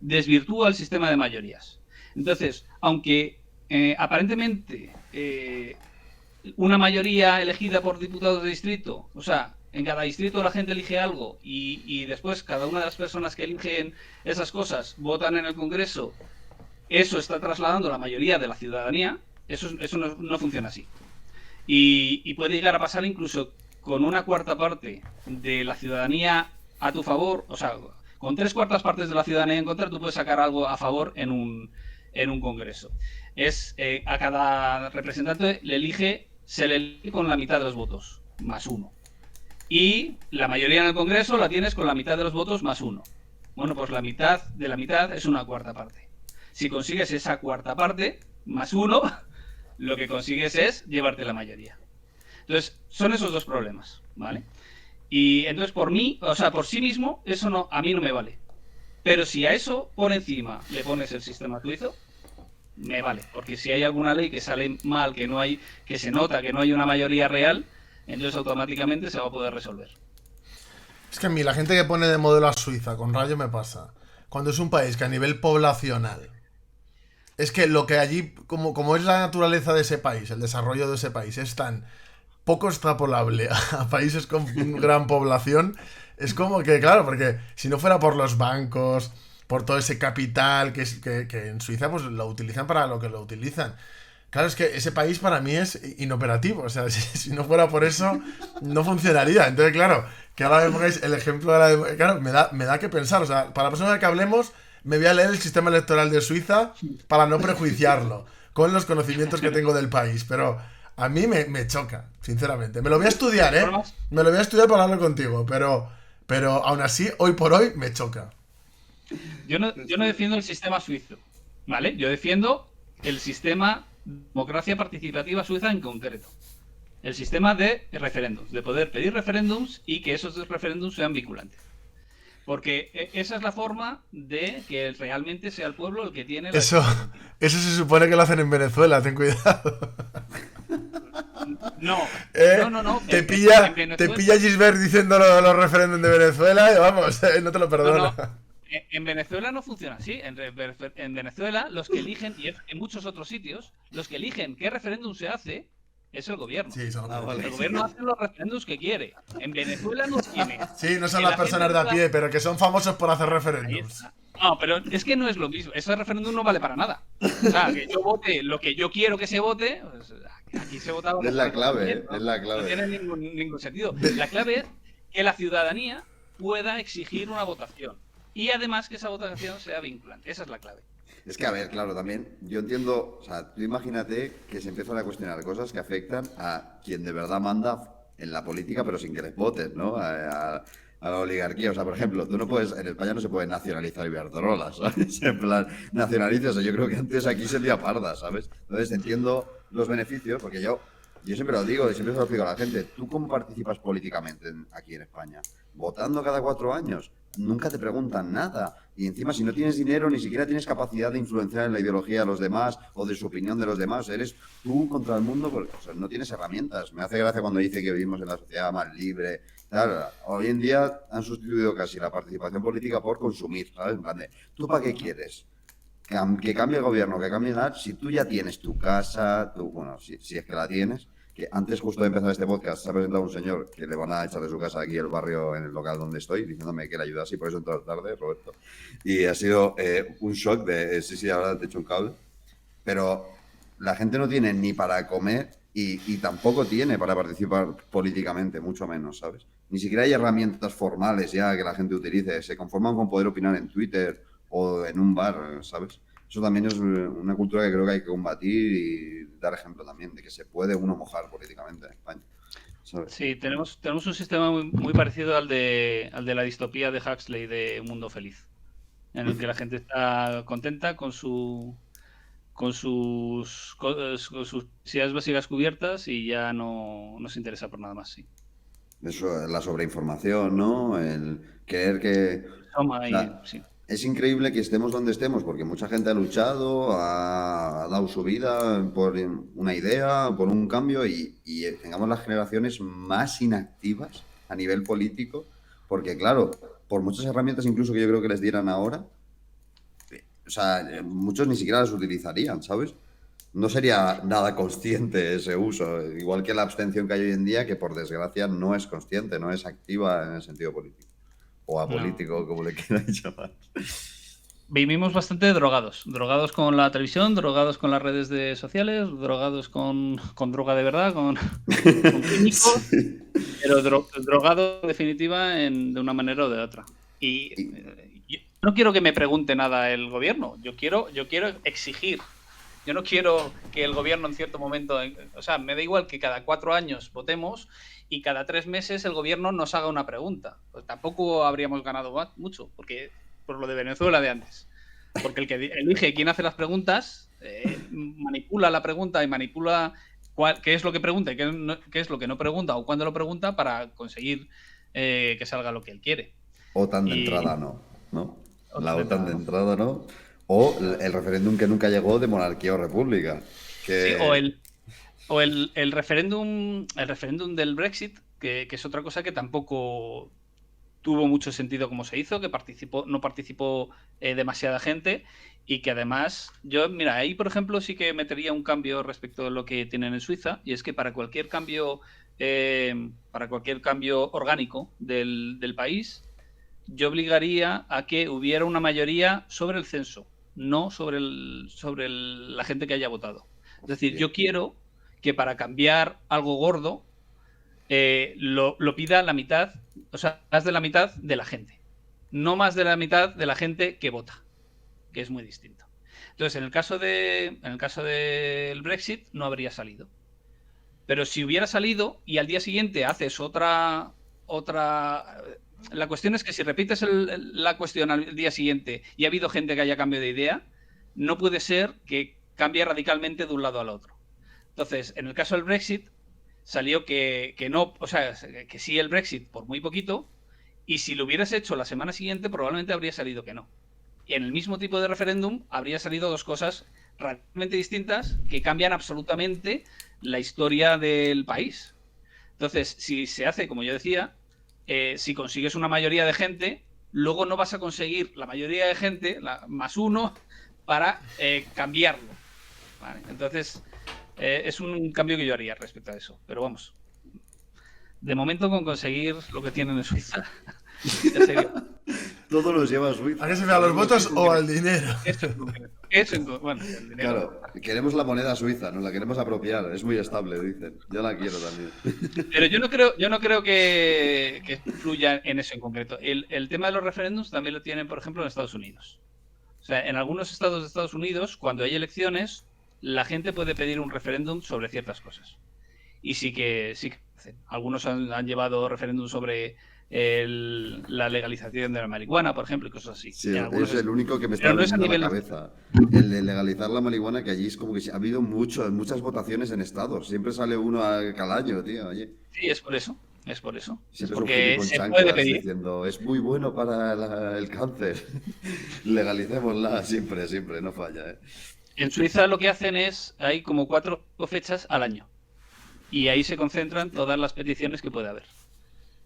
desvirtúa el sistema de mayorías. Entonces, aunque aparentemente una mayoría elegida por diputados de distrito, o sea, en cada distrito la gente elige algo y después cada una de las personas que eligen esas cosas votan en el Congreso, eso está trasladando la mayoría de la ciudadanía, eso no funciona así. Y puede llegar a pasar incluso con una cuarta parte de la ciudadanía a tu favor, o sea, con 3/4 partes de la ciudadanía en contra, tú puedes sacar algo a favor en un Congreso. A cada representante se le elige con la mitad de los votos, más 1. Y la mayoría en el Congreso la tienes con la mitad de los votos, más 1. Bueno, pues la mitad de la mitad es una cuarta parte. Si consigues esa cuarta parte, más 1, lo que consigues es llevarte la mayoría. Entonces, son esos dos problemas, ¿vale? Y entonces por mí, o sea, por sí mismo, eso no, a mí no me vale. Pero si a eso por encima le pones el sistema suizo, me vale. Porque si hay alguna ley que sale mal, que no hay, que se nota que no hay una mayoría real, entonces automáticamente se va a poder resolver. Es que a mí la gente que pone de modelo a Suiza con Rayo me pasa. Cuando es un país que a nivel poblacional es que lo que allí, como es la naturaleza de ese país, el desarrollo de ese país, es tan poco extrapolable a países con gran población, es como que, claro, porque si no fuera por los bancos, por todo ese capital que en Suiza pues lo utilizan para lo que lo utilizan. Claro, es que ese país para mí es inoperativo. O sea, si no fuera por eso, no funcionaría. Entonces, claro, que ahora me pongáis el ejemplo de la... Claro, me da que pensar. O sea, para la próxima vez que hablemos, me voy a leer el sistema electoral de Suiza para no prejuiciarlo, con los conocimientos que tengo del país. Pero a mí me choca, sinceramente. Me lo voy a estudiar, ¿eh? Me lo voy a estudiar para hablarlo contigo. Pero aún así, hoy por hoy, me choca. Yo no defiendo el sistema suizo, ¿vale? Yo defiendo el sistema democracia participativa suiza en concreto. El sistema de referéndums, de poder pedir referéndums y que esos referéndums sean vinculantes. Porque esa es la forma de que realmente sea el pueblo el que tiene... Eso se supone que lo hacen en Venezuela, ten cuidado. No. Te pilla Gisbert diciendo los referéndums de Venezuela y vamos, no te lo perdono. No. En Venezuela no funciona así. En Venezuela, los que eligen, y en muchos otros sitios, los que eligen qué referéndum se hace es el gobierno. Sí, el gobierno hace los referéndums que quiere. En Venezuela no tiene. Sí, no son las personas de a pie, pero que son famosos por hacer referéndums. No, pero es que no es lo mismo. Ese referéndum no vale para nada. O sea, que yo vote lo que yo quiero que se vote, pues aquí se vota... Es la clave, ¿no? Es la clave. No tiene ningún sentido. La clave es que la ciudadanía pueda exigir una votación. Y además que esa votación sea vinculante. Esa es la clave. Es que, a ver, claro, también yo entiendo, o sea, tú imagínate que se empiezan a cuestionar cosas que afectan a quien de verdad manda en la política, pero sin que les voten, ¿no? A la oligarquía. O sea, por ejemplo, tú no puedes, en España no se puede nacionalizar Iberdrola, ¿sabes? En plan, nacionaliza, o sea, yo creo que antes aquí sería parda, ¿sabes? Entonces entiendo los beneficios, porque yo siempre lo digo y siempre se lo explico a la gente. ¿Tú cómo participas políticamente aquí en España? ¿Votando cada 4 años? Nunca te preguntan nada. Y encima, si no tienes dinero, ni siquiera tienes capacidad de influenciar en la ideología de los demás o de su opinión de los demás. Eres tú contra el mundo, porque, o sea, no tienes herramientas. Me hace gracia cuando dice que vivimos en la sociedad más libre. Tal. Hoy en día han sustituido casi la participación política por consumir, ¿sabes? En plan de, ¿tú para qué quieres? Que cambie el gobierno, que cambie nada. Si tú ya tienes tu casa, bueno, si es que la tienes... Que antes justo de empezar este podcast se ha presentado un señor que le van a echar de su casa aquí el barrio en el local donde estoy, diciéndome que le ayudase y por eso entró tarde, Roberto. Y ha sido un shock de, sí, ahora te echo un cable. Pero la gente no tiene ni para comer y tampoco tiene para participar políticamente, mucho menos, ¿sabes? Ni siquiera hay herramientas formales ya que la gente utilice. Se conforman con poder opinar en Twitter o en un bar, ¿sabes? Eso también es una cultura que creo que hay que combatir y dar ejemplo también de que se puede uno mojar políticamente en España, ¿sabes? Sí, tenemos un sistema muy parecido al de la distopía de Huxley de Un Mundo Feliz, en el que la gente está contenta con sus necesidades básicas cubiertas y ya no se interesa por nada más, sí. Eso, la sobreinformación, ¿no? El querer que... Sí. Es increíble que estemos donde estemos, porque mucha gente ha luchado, ha dado su vida por una idea, por un cambio, y tengamos las generaciones más inactivas a nivel político, porque claro, por muchas herramientas incluso que yo creo que les dieran ahora, o sea, muchos ni siquiera las utilizarían, ¿sabes? No sería nada consciente ese uso, igual que la abstención que hay hoy en día, que por desgracia no es consciente, no es activa en el sentido político. O apolítico, no. Como le quieran llamar. Vivimos bastante drogados con la televisión, drogados con las redes sociales, drogados con droga de verdad, con químicos, sí. Pero drogados en definitiva de una manera o de otra. Y yo no quiero que me pregunte nada el gobierno, yo quiero exigir. Yo no quiero que el gobierno en cierto momento, o sea, me da igual que cada 4 años votemos y cada 3 meses el gobierno nos haga una pregunta. Pues tampoco habríamos ganado mucho, porque por lo de Venezuela de antes. Porque el que elige quién hace las preguntas, manipula la pregunta y manipula qué es lo que pregunta y qué es lo que no pregunta o cuándo lo pregunta para conseguir que salga lo que él quiere. OTAN de entrada ¿no? La OTAN de entrada no. O el referéndum que nunca llegó de monarquía o república. Que... Sí, o el referéndum del Brexit, que es otra cosa que tampoco tuvo mucho sentido como se hizo, que no participó demasiada gente y que además mira, ahí por ejemplo sí que metería un cambio respecto a lo que tienen en Suiza, y es que para cualquier cambio orgánico del país, yo obligaría a que hubiera una mayoría sobre el censo, no sobre la gente que haya votado. Es decir, yo quiero que para cambiar algo gordo lo pida la mitad, o sea, más de la mitad de la gente, no más de la mitad de la gente que vota, que es muy distinto. Entonces, en el caso del Brexit no habría salido. Pero si hubiera salido y al día siguiente haces otra... La cuestión es que si repites la cuestión al día siguiente y ha habido gente que haya cambiado de idea, no puede ser que cambie radicalmente de un lado al otro. Entonces, en el caso del Brexit, salió que no, o sea, que sí el Brexit por muy poquito, y si lo hubieras hecho la semana siguiente probablemente habría salido que no. Y en el mismo tipo de referéndum habría salido dos cosas radicalmente distintas que cambian absolutamente la historia del país. Entonces, si se hace, como yo decía, si consigues una mayoría de gente, luego no vas a conseguir la mayoría de gente, más uno, para cambiarlo. ¿Vale? Entonces, es un cambio que yo haría respecto a eso. Pero vamos, de momento con conseguir lo que tienen en Suiza, ya sería. Todo los lleva a Suiza. ¿A qué se vea, a los votos o al dinero? Bueno, el dinero. Claro, queremos la moneda suiza, nos la queremos apropiar, es muy estable, dicen. Yo la quiero también. Pero yo no creo que influya en eso en concreto. El tema de los referéndums también lo tienen, por ejemplo, en Estados Unidos. O sea, en algunos estados de Estados Unidos, cuando hay elecciones, la gente puede pedir un referéndum sobre ciertas cosas. Y sí que hacen. Algunos han llevado referéndum sobre la legalización de la marihuana, por ejemplo, y cosas así. Sí, es el único que me está viniendo a la cabeza. El de legalizar la marihuana, que allí es como que ha habido muchas votaciones en estados. Siempre sale uno cada año, tío. Oye. Sí, es por eso. Siempre porque con se chanclas puede pedir. diciendo, es muy bueno para el cáncer. Legalicémosla siempre, no falla. En Suiza lo que hacen es, hay como 4 fechas al año. Y ahí se concentran todas las peticiones que puede haber.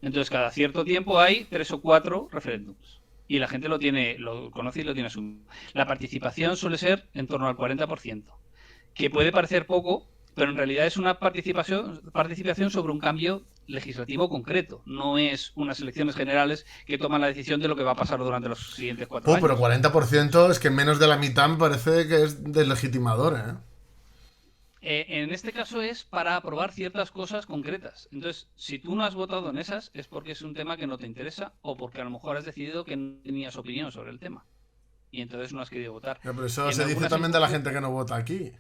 Entonces, cada cierto tiempo hay 3 o 4 referéndums. Y la gente lo conoce y lo tiene asumido. La participación suele ser en torno al 40%, que puede parecer poco, pero en realidad es una participación sobre un cambio legislativo concreto. No es unas elecciones generales que toman la decisión de lo que va a pasar durante los siguientes 4 años. Pero 40% es que menos de la mitad me parece que es deslegitimador, ¿eh? En este caso es para aprobar ciertas cosas concretas. Entonces, si tú no has votado en esas, es porque es un tema que no te interesa o porque a lo mejor has decidido que no tenías opinión sobre el tema. Y entonces no has querido votar. Pero eso se dice también de la gente que no vota aquí.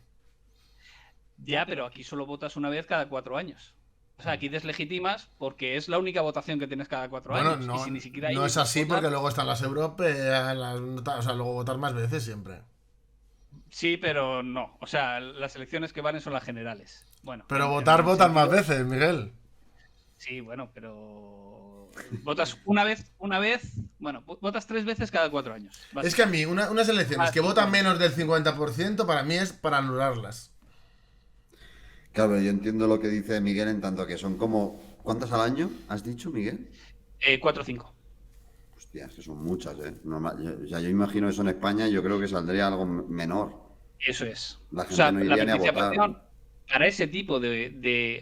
Ya, pero aquí solo votas una vez cada 4 años. O sea, aquí deslegitimas porque es la única votación que tienes cada 4 años. No, y si ni siquiera no es así porque luego están las europeas, o sea, luego votar más veces siempre. Sí, pero no. O sea, las elecciones que valen son las generales. Bueno. Pero votan más veces, Miguel. Sí, bueno, pero votas una vez. Bueno, votas 3 veces cada 4 años. Es que a mí, unas elecciones que votan menos del 50%, para mí es para anularlas. Claro, yo entiendo lo que dice Miguel en tanto que son como... ¿Cuántas al año has dicho, Miguel? 4 o 5. Hostia, es que son muchas, ¿eh? Yo imagino eso en España, yo creo que saldría algo menor. Eso es. La gente no iría ni a votar. Para ese tipo o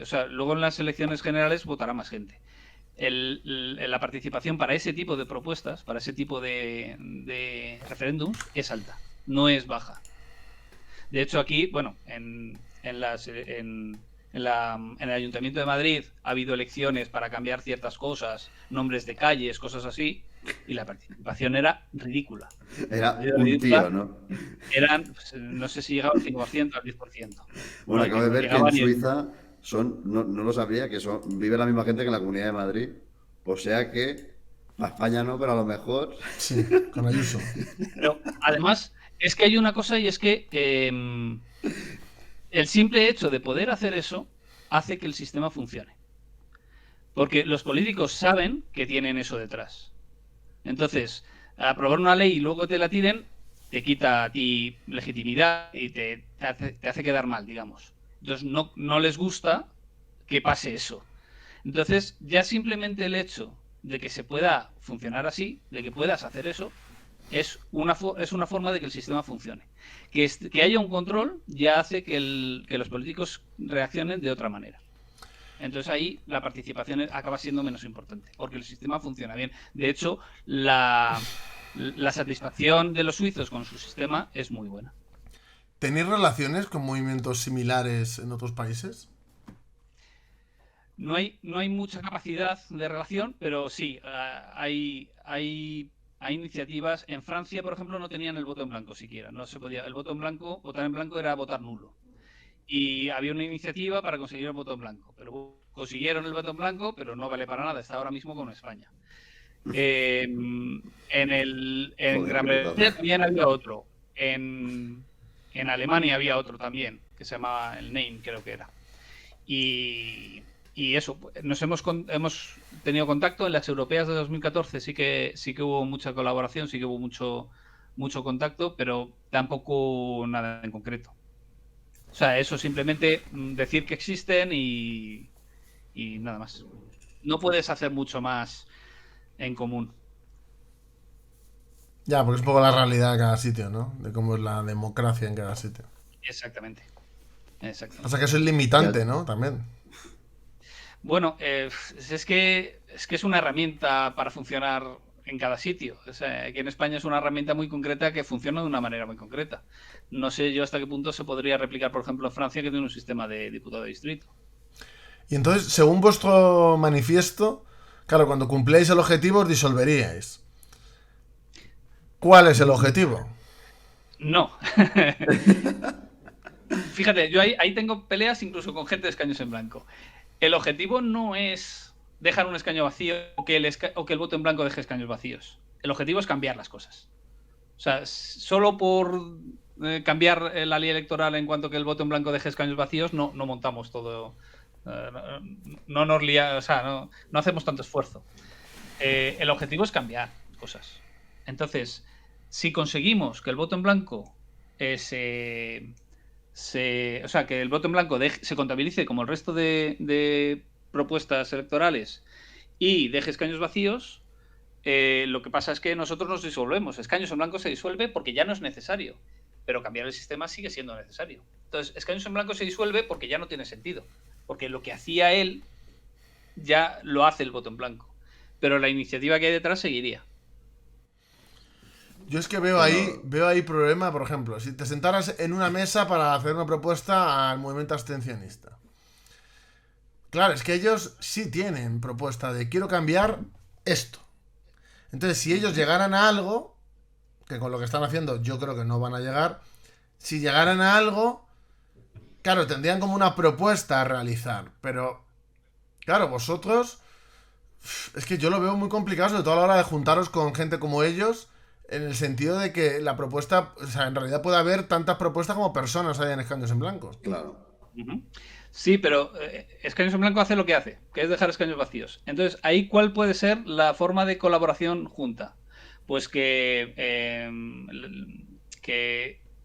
sea, luego en las elecciones generales votará más gente. La participación para ese tipo de propuestas, para ese tipo de referéndums, es alta, no es baja. De hecho, aquí, bueno, en el Ayuntamiento de Madrid ha habido elecciones para cambiar ciertas cosas, nombres de calles, cosas así, y la participación era ridícula. Era un tío, ¿no? Eran, no sé si llegaba al 5% al 10%. Bueno, acabo de ver que en Suiza no lo sabría, que vive la misma gente que en la Comunidad de Madrid. O sea que a España no, pero a lo mejor... Sí, con Ayuso. Pero además, es que hay una cosa y es que el simple hecho de poder hacer eso hace que el sistema funcione. Porque los políticos saben que tienen eso detrás. Entonces, aprobar una ley y luego te la tiren, te quita a ti legitimidad y te hace quedar mal, digamos. Entonces, no les gusta que pase eso. Entonces, ya simplemente el hecho de que se pueda funcionar así, de que puedas hacer eso, es una forma de que el sistema funcione. Que haya un control ya hace que los políticos reaccionen de otra manera. Entonces ahí la participación acaba siendo menos importante, porque el sistema funciona bien. De hecho, la satisfacción de los suizos con su sistema es muy buena. ¿Tenéis relaciones con movimientos similares en otros países? No hay mucha capacidad de relación, pero sí, hay iniciativas. En Francia, por ejemplo, no tenían el voto en blanco siquiera. No se podía. El voto en blanco, votar en blanco era votar nulo. Y había una iniciativa para conseguir el voto en blanco. Pero consiguieron el voto en blanco, pero no vale para nada. Está ahora mismo con España. En Gran Bretaña también había otro. En Alemania había otro también, que se llamaba el Nein, creo que era. Y eso, nos hemos tenido contacto en las europeas de 2014, sí que hubo mucha colaboración, sí que hubo mucho contacto, pero tampoco nada en concreto. O sea, eso simplemente decir que existen y nada más. No puedes hacer mucho más en común. Ya, porque es un poco la realidad de cada sitio, ¿no? De cómo es la democracia en cada sitio. Exactamente. O sea que eso es limitante, ¿no? También. Bueno, es que es una herramienta para funcionar en cada sitio. O sea, aquí en España es una herramienta muy concreta que funciona de una manera muy concreta. No sé yo hasta qué punto se podría replicar, por ejemplo, en Francia, que tiene un sistema de diputado de distrito. Y entonces, según vuestro manifiesto, claro, cuando cumplíais el objetivo os disolveríais. ¿Cuál es el objetivo? No. Fíjate, yo ahí tengo peleas incluso con gente de escaños en blanco. El objetivo no es dejar un escaño vacío o que el voto en blanco deje escaños vacíos. El objetivo es cambiar las cosas. O sea, solo por cambiar la ley electoral en cuanto que el voto en blanco deje escaños vacíos, no montamos todo. No nos o sea, no hacemos tanto esfuerzo. El objetivo es cambiar cosas. Entonces, si conseguimos que el voto en blanco o sea, que el voto en blanco se contabilice como el resto de propuestas electorales y deje escaños vacíos, lo que pasa es que nosotros nos disolvemos. Escaños en blanco se disuelve porque ya no es necesario, pero cambiar el sistema sigue siendo necesario. Entonces, escaños en blanco se disuelve porque ya no tiene sentido, porque lo que hacía él ya lo hace el voto en blanco, pero la iniciativa que hay detrás seguiría. Yo es que veo ahí problema, por ejemplo, si te sentaras en una mesa para hacer una propuesta al movimiento abstencionista. Claro, es que ellos sí tienen propuesta de quiero cambiar esto. Entonces, si ellos llegaran a algo, que con lo que están haciendo yo creo que no van a llegar, si llegaran a algo, claro, tendrían como una propuesta a realizar. Pero, claro, vosotros, es que yo lo veo muy complicado, sobre todo a la hora de juntaros con gente como ellos, en el sentido de que la propuesta, o sea, en realidad puede haber tantas propuestas como personas hay en escaños en blanco. Claro. Sí, pero escaños en blanco hace lo que hace, que es dejar escaños vacíos. Entonces, ahí, ¿cuál puede ser la forma de colaboración junta? Pues que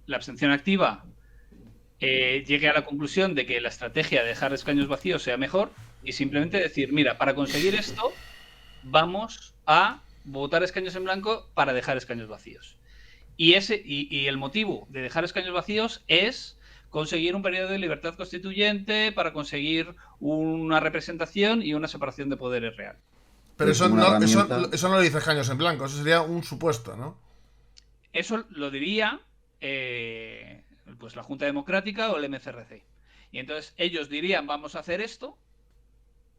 la abstención activa llegue a la conclusión de que la estrategia de dejar escaños vacíos sea mejor y simplemente decir, mira, para conseguir esto vamos a votar escaños en blanco para dejar escaños vacíos. Y el motivo de dejar escaños vacíos es conseguir un periodo de libertad constituyente para conseguir una representación y una separación de poderes real. Pero eso no lo dice escaños en blanco, eso sería un supuesto, ¿no? Eso lo diría pues la Junta Democrática o el MCRC. Y entonces ellos dirían, vamos a hacer esto,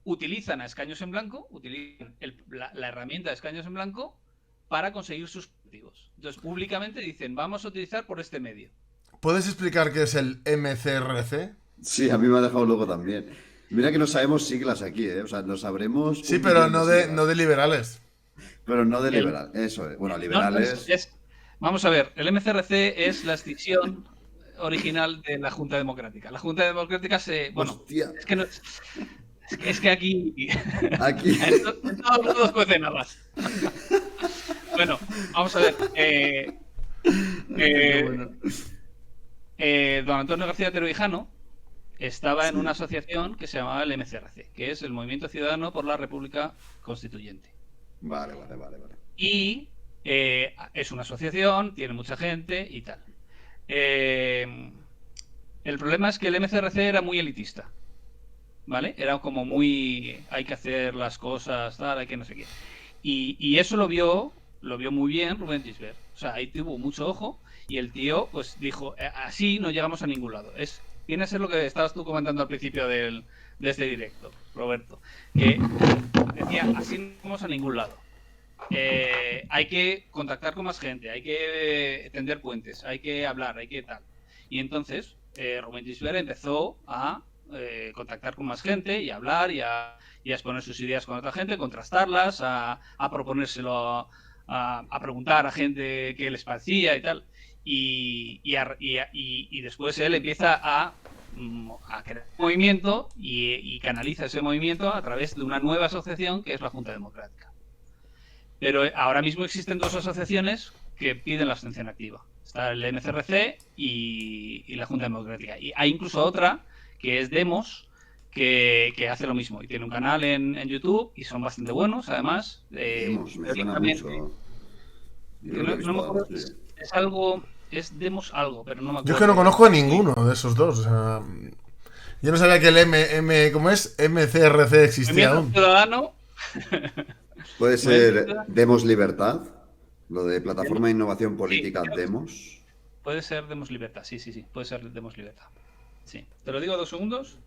utilizan a escaños en blanco, utilizan la herramienta de escaños en blanco para conseguir sus objetivos. Entonces, públicamente dicen, vamos a utilizar por este medio. ¿Puedes explicar qué es el MCRC? Sí, a mí me ha dejado loco también. Mira que no sabemos siglas aquí, ¿eh? O sea, no sabremos... Sí, pero no de liberales. Pero no de liberal, eso es. Bueno, liberales... Vamos a ver, el MCRC es la escisión original de la Junta Democrática. La Junta Democrática Bueno, Hostia. es que no... Es que aquí... Aquí. en todos lados cuecen habas. Bueno, vamos a ver. Qué bueno. Don Antonio García Terevijano estaba en una asociación que se llamaba el MCRC, que es el Movimiento Ciudadano por la República Constituyente. Vale. Y es una asociación, tiene mucha gente y tal. El problema es que el MCRC era muy elitista, ¿vale? Era como muy... hay que hacer las cosas, tal, hay que no sé qué. Y eso lo vio muy bien Rubén Gisbert. O sea, ahí tuvo mucho ojo y el tío pues dijo, así no llegamos a ningún lado. Viene a ser lo que estabas tú comentando al principio de este directo, Roberto. Que decía, así no vamos a ningún lado. Hay que contactar con más gente, hay que tender puentes, hay que hablar, hay que tal. Y entonces Rubén Gisbert empezó a contactar con más gente y a hablar y a exponer sus ideas con otra gente, contrastarlas, a proponérselo, a preguntar a gente qué les parecía y tal. Y después él empieza a crear un movimiento y canaliza ese movimiento a través de una nueva asociación que es la Junta Democrática. Pero ahora mismo existen dos asociaciones que piden la abstención activa. Está el MCRC y la Junta Democrática. Y hay incluso otra, que es Demos, que hace lo mismo. Y tiene un canal en YouTube y son bastante buenos, además. Demos, me suena mucho. No me acuerdo, es algo... Es Demos algo, pero no me acuerdo. Yo es que no conozco a ninguno de esos dos. O sea, yo no sabía que el ¿cómo es? MCRC existía Movimiento aún. Ciudadano... Puede ser Demos Libertad, lo de Plataforma de Innovación Política, sí, Demos. Puede ser Demos Libertad, sí, puede ser Demos Libertad. Sí. ¿Te lo digo 2 segundos?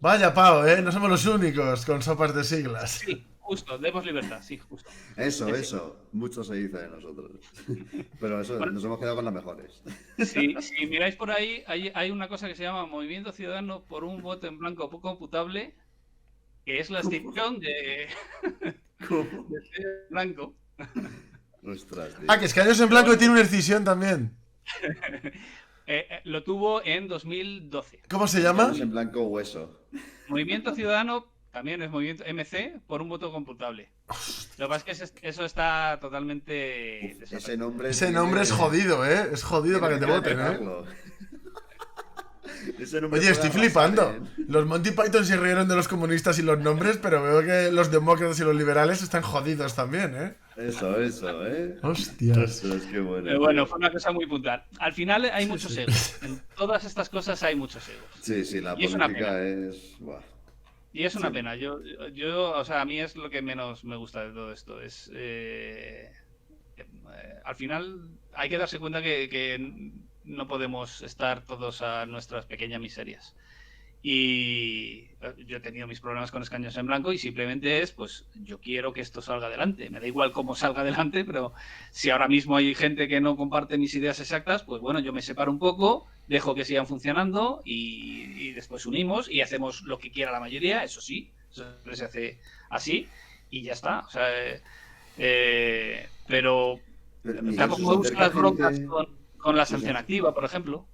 Vaya, Pau, no somos los únicos con sopas de siglas. Sí, justo, Demos Libertad, sí, justo. Eso, mucho se dice de nosotros. Pero eso, bueno, nos hemos quedado con las mejores. Si miráis por ahí, hay una cosa que se llama Movimiento Ciudadano por un voto en blanco poco computable, que es la extinción de blanco. Ostras, tío. Que Escaños en Blanco tiene una escisión también. Lo tuvo en 2012. ¿Cómo se llama? Escaños en Blanco Hueso. Movimiento Ciudadano también es Movimiento MC por un voto computable. Lo que pasa es que eso está totalmente... Ese nombre es jodido, ¿eh? Es jodido para que te voten, Oye, estoy flipando. Los Monty Python se rieron de los comunistas y los nombres, pero veo que los demócratas y los liberales están jodidos también, ¿eh? Eso, Hostias. Qué bueno. Bueno, fue una cosa muy puntual. Al final hay muchos egos. En todas estas cosas hay muchos egos. Sí, la y política es... Buah. Y es una pena. Yo, o sea, a mí es lo que menos me gusta de todo esto. Es al final hay que darse cuenta que no podemos estar todos a nuestras pequeñas miserias. Y yo he tenido mis problemas con Escaños en Blanco y simplemente es, pues, yo quiero que esto salga adelante. Me da igual cómo salga adelante, pero si ahora mismo hay gente que no comparte mis ideas exactas, pues bueno, yo me separo un poco, dejo que sigan funcionando y después unimos y hacemos lo que quiera la mayoría, eso sí, eso se hace así y ya está. O sea, pero tampoco me gustan las broncas con la sanción activa, por ejemplo.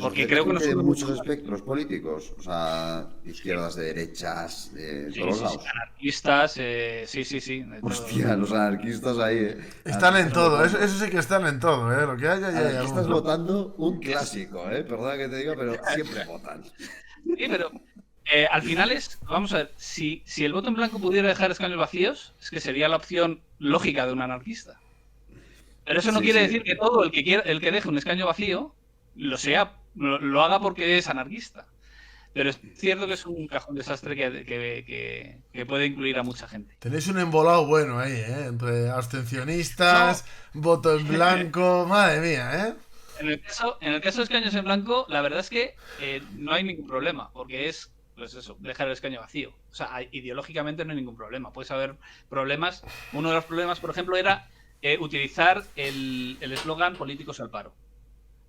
Porque creo que no son muchos espectros políticos, o sea, izquierdas, de derechas, de todos lados. Anarquistas, sí. Hostia, los anarquistas ahí. Están en todo, eso sí que están en todo, Lo que haya, ya. Estás votando un clásico, Perdona que te diga, pero siempre votan. Sí, pero al final vamos a ver, si el voto en blanco pudiera dejar escaños vacíos, es que sería la opción lógica de un anarquista. Pero eso no quiere decir que todo el que deje un escaño vacío lo haga porque es anarquista. Pero es cierto que es un cajón desastre que puede incluir a mucha gente. Tenéis un embolado bueno ahí, entre abstencionistas, voto en blanco, madre mía, En el caso de escaños en blanco, la verdad es que no hay ningún problema, porque es, pues eso, dejar el escaño vacío. O sea, ideológicamente no hay ningún problema. Puedes haber problemas. Uno de los problemas, por ejemplo, era utilizar el eslogan políticos al paro.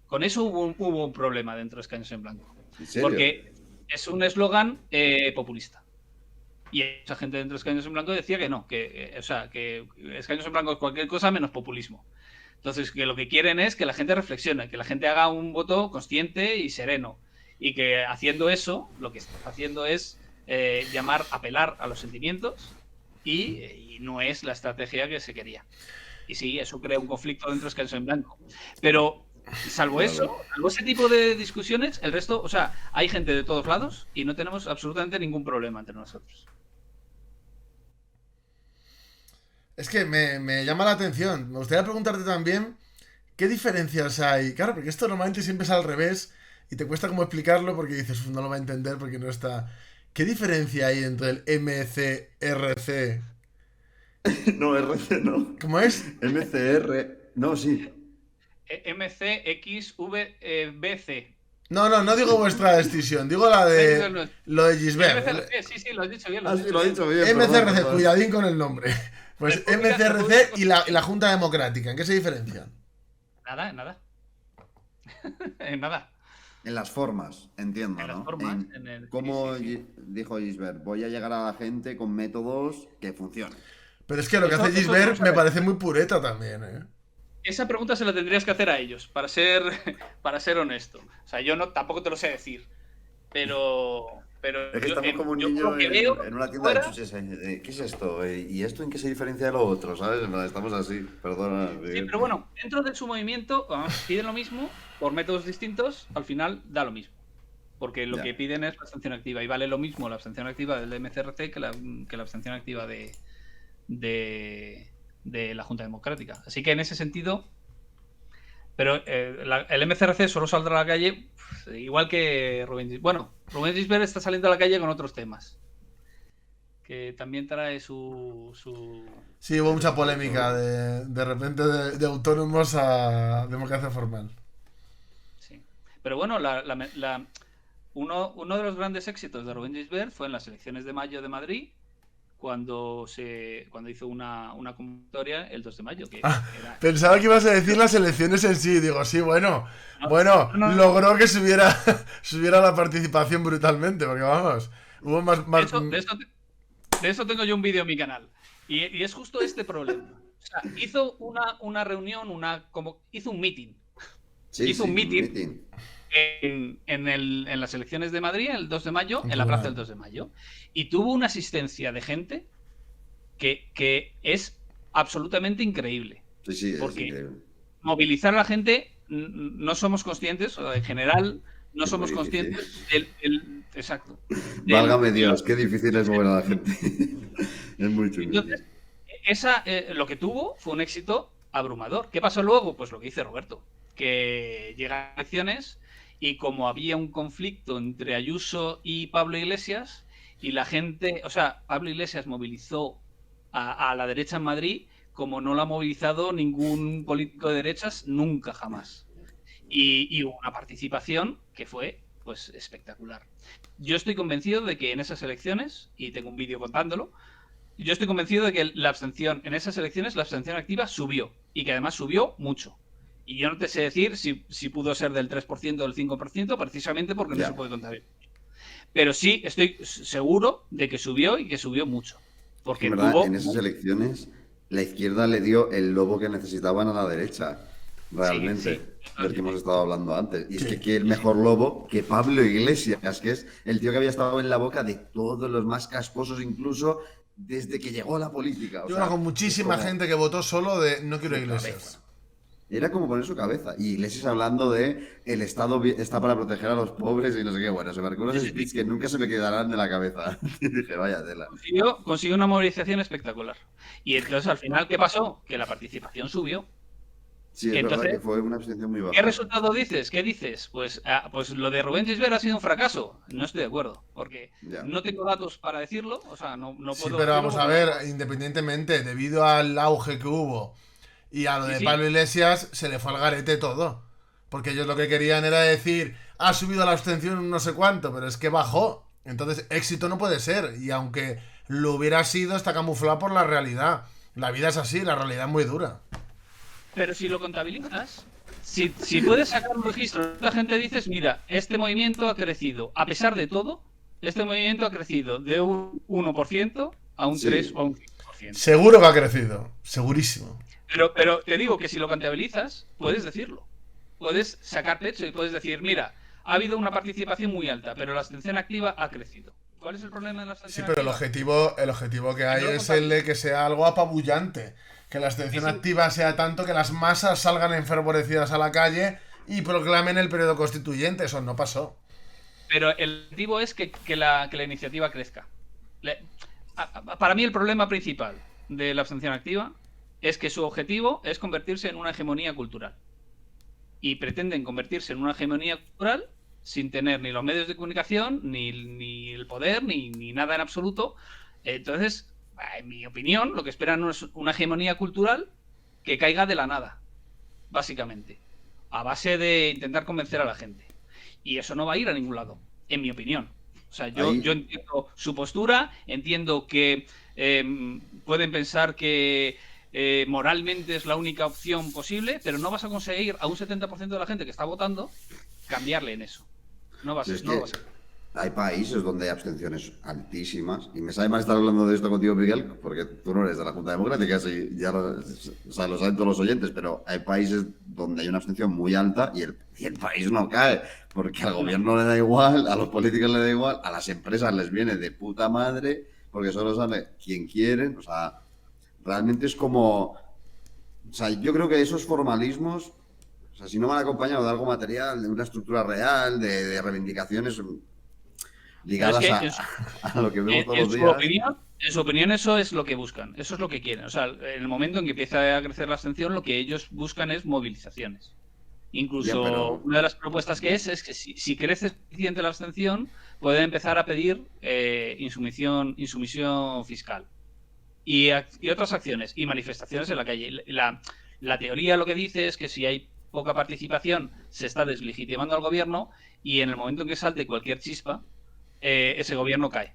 Con eso hubo un problema dentro de Escaños en Blanco. ¿En serio? Porque es un eslogan populista. Y esa gente dentro de Escaños en Blanco decía que no, que Escaños en Blanco es cualquier cosa menos populismo. Entonces, que lo que quieren es que la gente reflexione, que la gente haga un voto consciente y sereno. Y que haciendo eso, lo que está haciendo es apelar a los sentimientos y no es la estrategia que se quería. Y sí, eso crea un conflicto dentro de Escaños en Blanco. Pero salvo ese tipo de discusiones, el resto, o sea, hay gente de todos lados y no tenemos absolutamente ningún problema entre nosotros. Es que me llama la atención. Me gustaría preguntarte también qué diferencias hay. Claro, porque esto normalmente siempre es al revés y te cuesta como explicarlo porque dices, "Uf, no lo va a entender porque no está". ¿Qué diferencia hay entre el MCRC? No, RC no. ¿Cómo es? MCR. No, sí. MCXVBC. No digo vuestra decisión, digo la de lo de Gisbert. MCRC, sí, lo has dicho bien. Sí, lo ha dicho bien. MCRC, perdón. cuidadín con el nombre. Pues MCRC y la Junta Democrática, ¿en qué se diferencian? Nada. En nada. En las formas, entiendo, En las ¿no? formas, Como sí. dijo Gisbert, voy a llegar a la gente con métodos que funcionen. Pero es que lo que hace Eso Gisbert vamos a me ver. parece muy pureta también, ¿eh? Esa pregunta se la tendrías que hacer a ellos, para ser honesto. O sea, yo tampoco te lo sé decir. Pero Es que estamos como un yo niño por lo que veo en una tienda fuera, de chuches. ¿Qué es esto? ¿Y esto en qué se diferencia de lo otro? ¿Sabes? En plan, estamos así, perdona. sí, pero bueno, dentro de su movimiento piden lo mismo, por métodos distintos, al final da lo mismo. Porque lo Ya. que piden es la abstención activa. Y vale lo mismo la abstención activa del MCRC que la abstención activa de la Junta Democrática. Así que en ese sentido. Pero el MCRC solo saldrá a la calle, igual que Rubén Gisbert. Bueno, Rubén Gisbert está saliendo a la calle con otros temas. Que también trae su... Sí, hubo mucha polémica de repente de autónomos a democracia formal. Sí. Pero bueno, uno de los grandes éxitos de Rubén Gisbert fue en las elecciones de mayo de Madrid, cuando hizo una convocatoria el 2 de mayo. Que era... Pensaba que ibas a decir las elecciones en sí. Digo, sí, bueno, no. logró que subiera la participación brutalmente, porque vamos, hubo más... De eso tengo yo un vídeo en mi canal. Y es justo este problema. O sea, hizo una reunión, hizo un meeting. Hizo un meeting. En las elecciones de Madrid, el 2 de mayo, en la plaza del 2 de mayo. Y tuvo una asistencia de gente que es absolutamente increíble. Sí, porque es increíble. Movilizar a la gente, no somos conscientes, o en general, no Es somos muy conscientes exacto. Válgame Dios, qué difícil es mover a la gente. Es muy chulo. Entonces, lo que tuvo fue un éxito abrumador. ¿Qué pasó luego? Pues lo que dice Roberto, que llegan elecciones y como había un conflicto entre Ayuso y Pablo Iglesias, y la gente, o sea, Pablo Iglesias movilizó a la derecha en Madrid como no lo ha movilizado ningún político de derechas nunca jamás. Y hubo una participación que fue pues espectacular. Yo estoy convencido de que en esas elecciones, y tengo un vídeo contándolo, yo estoy convencido de que en esas elecciones la abstención activa subió, y que además subió mucho. Y yo no te sé decir si pudo ser del 3% o del 5%, precisamente porque no se puede contar. Pero sí estoy seguro de que subió y que subió mucho. Porque en verdad, en esas elecciones, la izquierda le dio el lobo que necesitaban a la derecha. Realmente. Sí. Del que hemos estado hablando antes. Y es que qué mejor lobo que Pablo Iglesias, que es el tío que había estado en la boca de todos los más casposos, incluso desde que llegó a la política. Yo conozco muchísima gente que votó solo de no quiero Iglesias. Cabeza. Era como poner su cabeza. Y Iglesias hablando de el Estado está para proteger a los pobres y no sé qué. Bueno, se marcó unos speech que nunca se me quedarán de la cabeza. Y dije, vaya tela. Consiguió una movilización espectacular. Y entonces al final, ¿qué pasó? Que la participación subió. Sí, es verdad que fue una abstención muy baja. ¿Qué resultado dices? ¿Qué dices? Pues lo de Rubén Gisbert ha sido un fracaso. No estoy de acuerdo, porque no tengo datos para decirlo. O sea, no puedo. Sí, pero vamos a ver, independientemente, debido al auge que hubo y a lo de Pablo Iglesias, se le fue al garete todo. Porque ellos lo que querían era decir, ha subido la abstención no sé cuánto, pero es que bajó. Entonces, éxito no puede ser. Y aunque lo hubiera sido, está camuflado por la realidad. La vida es así, la realidad es muy dura. Pero si lo contabilizas, si puedes sacar un registro, la gente dices, mira, este movimiento ha crecido. A pesar de todo, este movimiento ha crecido de un 1% a un 3 o a un 5%. Seguro que ha crecido, segurísimo. Pero te digo que si lo contabilizas, puedes decirlo. Puedes sacar pecho y puedes decir, mira, ha habido una participación muy alta, pero la abstención activa ha crecido. ¿Cuál es el problema de la Sí, abstención pero el activa? objetivo que hay No lo es el de contabiliza. que sea algo apabullante. Que la abstención Sí, sí, activa sea tanto que las masas salgan enfervorecidas a la calle y proclamen el periodo constituyente. Eso no pasó. pero el objetivo es que la iniciativa crezca. Para mí el problema principal de la abstención activa es que su objetivo es convertirse en una hegemonía cultural. Y pretenden convertirse en una hegemonía cultural sin tener ni los medios de comunicación, ni el poder, ni nada en absoluto. Entonces, en mi opinión, lo que esperan es una hegemonía cultural que caiga de la nada, básicamente, a base de intentar convencer a la gente. Y eso no va a ir a ningún lado, en mi opinión. O sea, yo Ahí, entiendo su postura, entiendo que pueden pensar que moralmente es la única opción posible, pero no vas a conseguir a un 70% de la gente que está votando cambiarle en eso. No si es no lo que vas a hacer. hay países donde hay abstenciones altísimas, y me sabe mal estar hablando de esto contigo, Miguel, porque tú no eres de la Junta Democrática, así ya o sea, lo saben todos los oyentes, pero hay países donde hay una abstención muy alta y el país no cae, porque al gobierno le da igual, a los políticos le da igual, a las empresas les viene de puta madre, porque solo sale quien quieren, o sea, realmente es como... O sea, yo creo que esos formalismos, o sea, si no van acompañados de algo material, de una estructura real, de reivindicaciones Pero es ligadas que a lo que vemos todos en los su días. opinión, en su opinión, eso es lo que buscan, eso es lo que quieren. O sea, en el momento en que empieza a crecer la abstención, lo que ellos buscan es movilizaciones. Ya, Incluso pero una de las propuestas que es que si crece suficiente la abstención, pueden empezar a pedir insumisión fiscal y otras acciones y manifestaciones en la calle. La teoría lo que dice es que si hay poca participación, se está deslegitimando al gobierno y en el momento en que salte cualquier chispa, ese gobierno cae.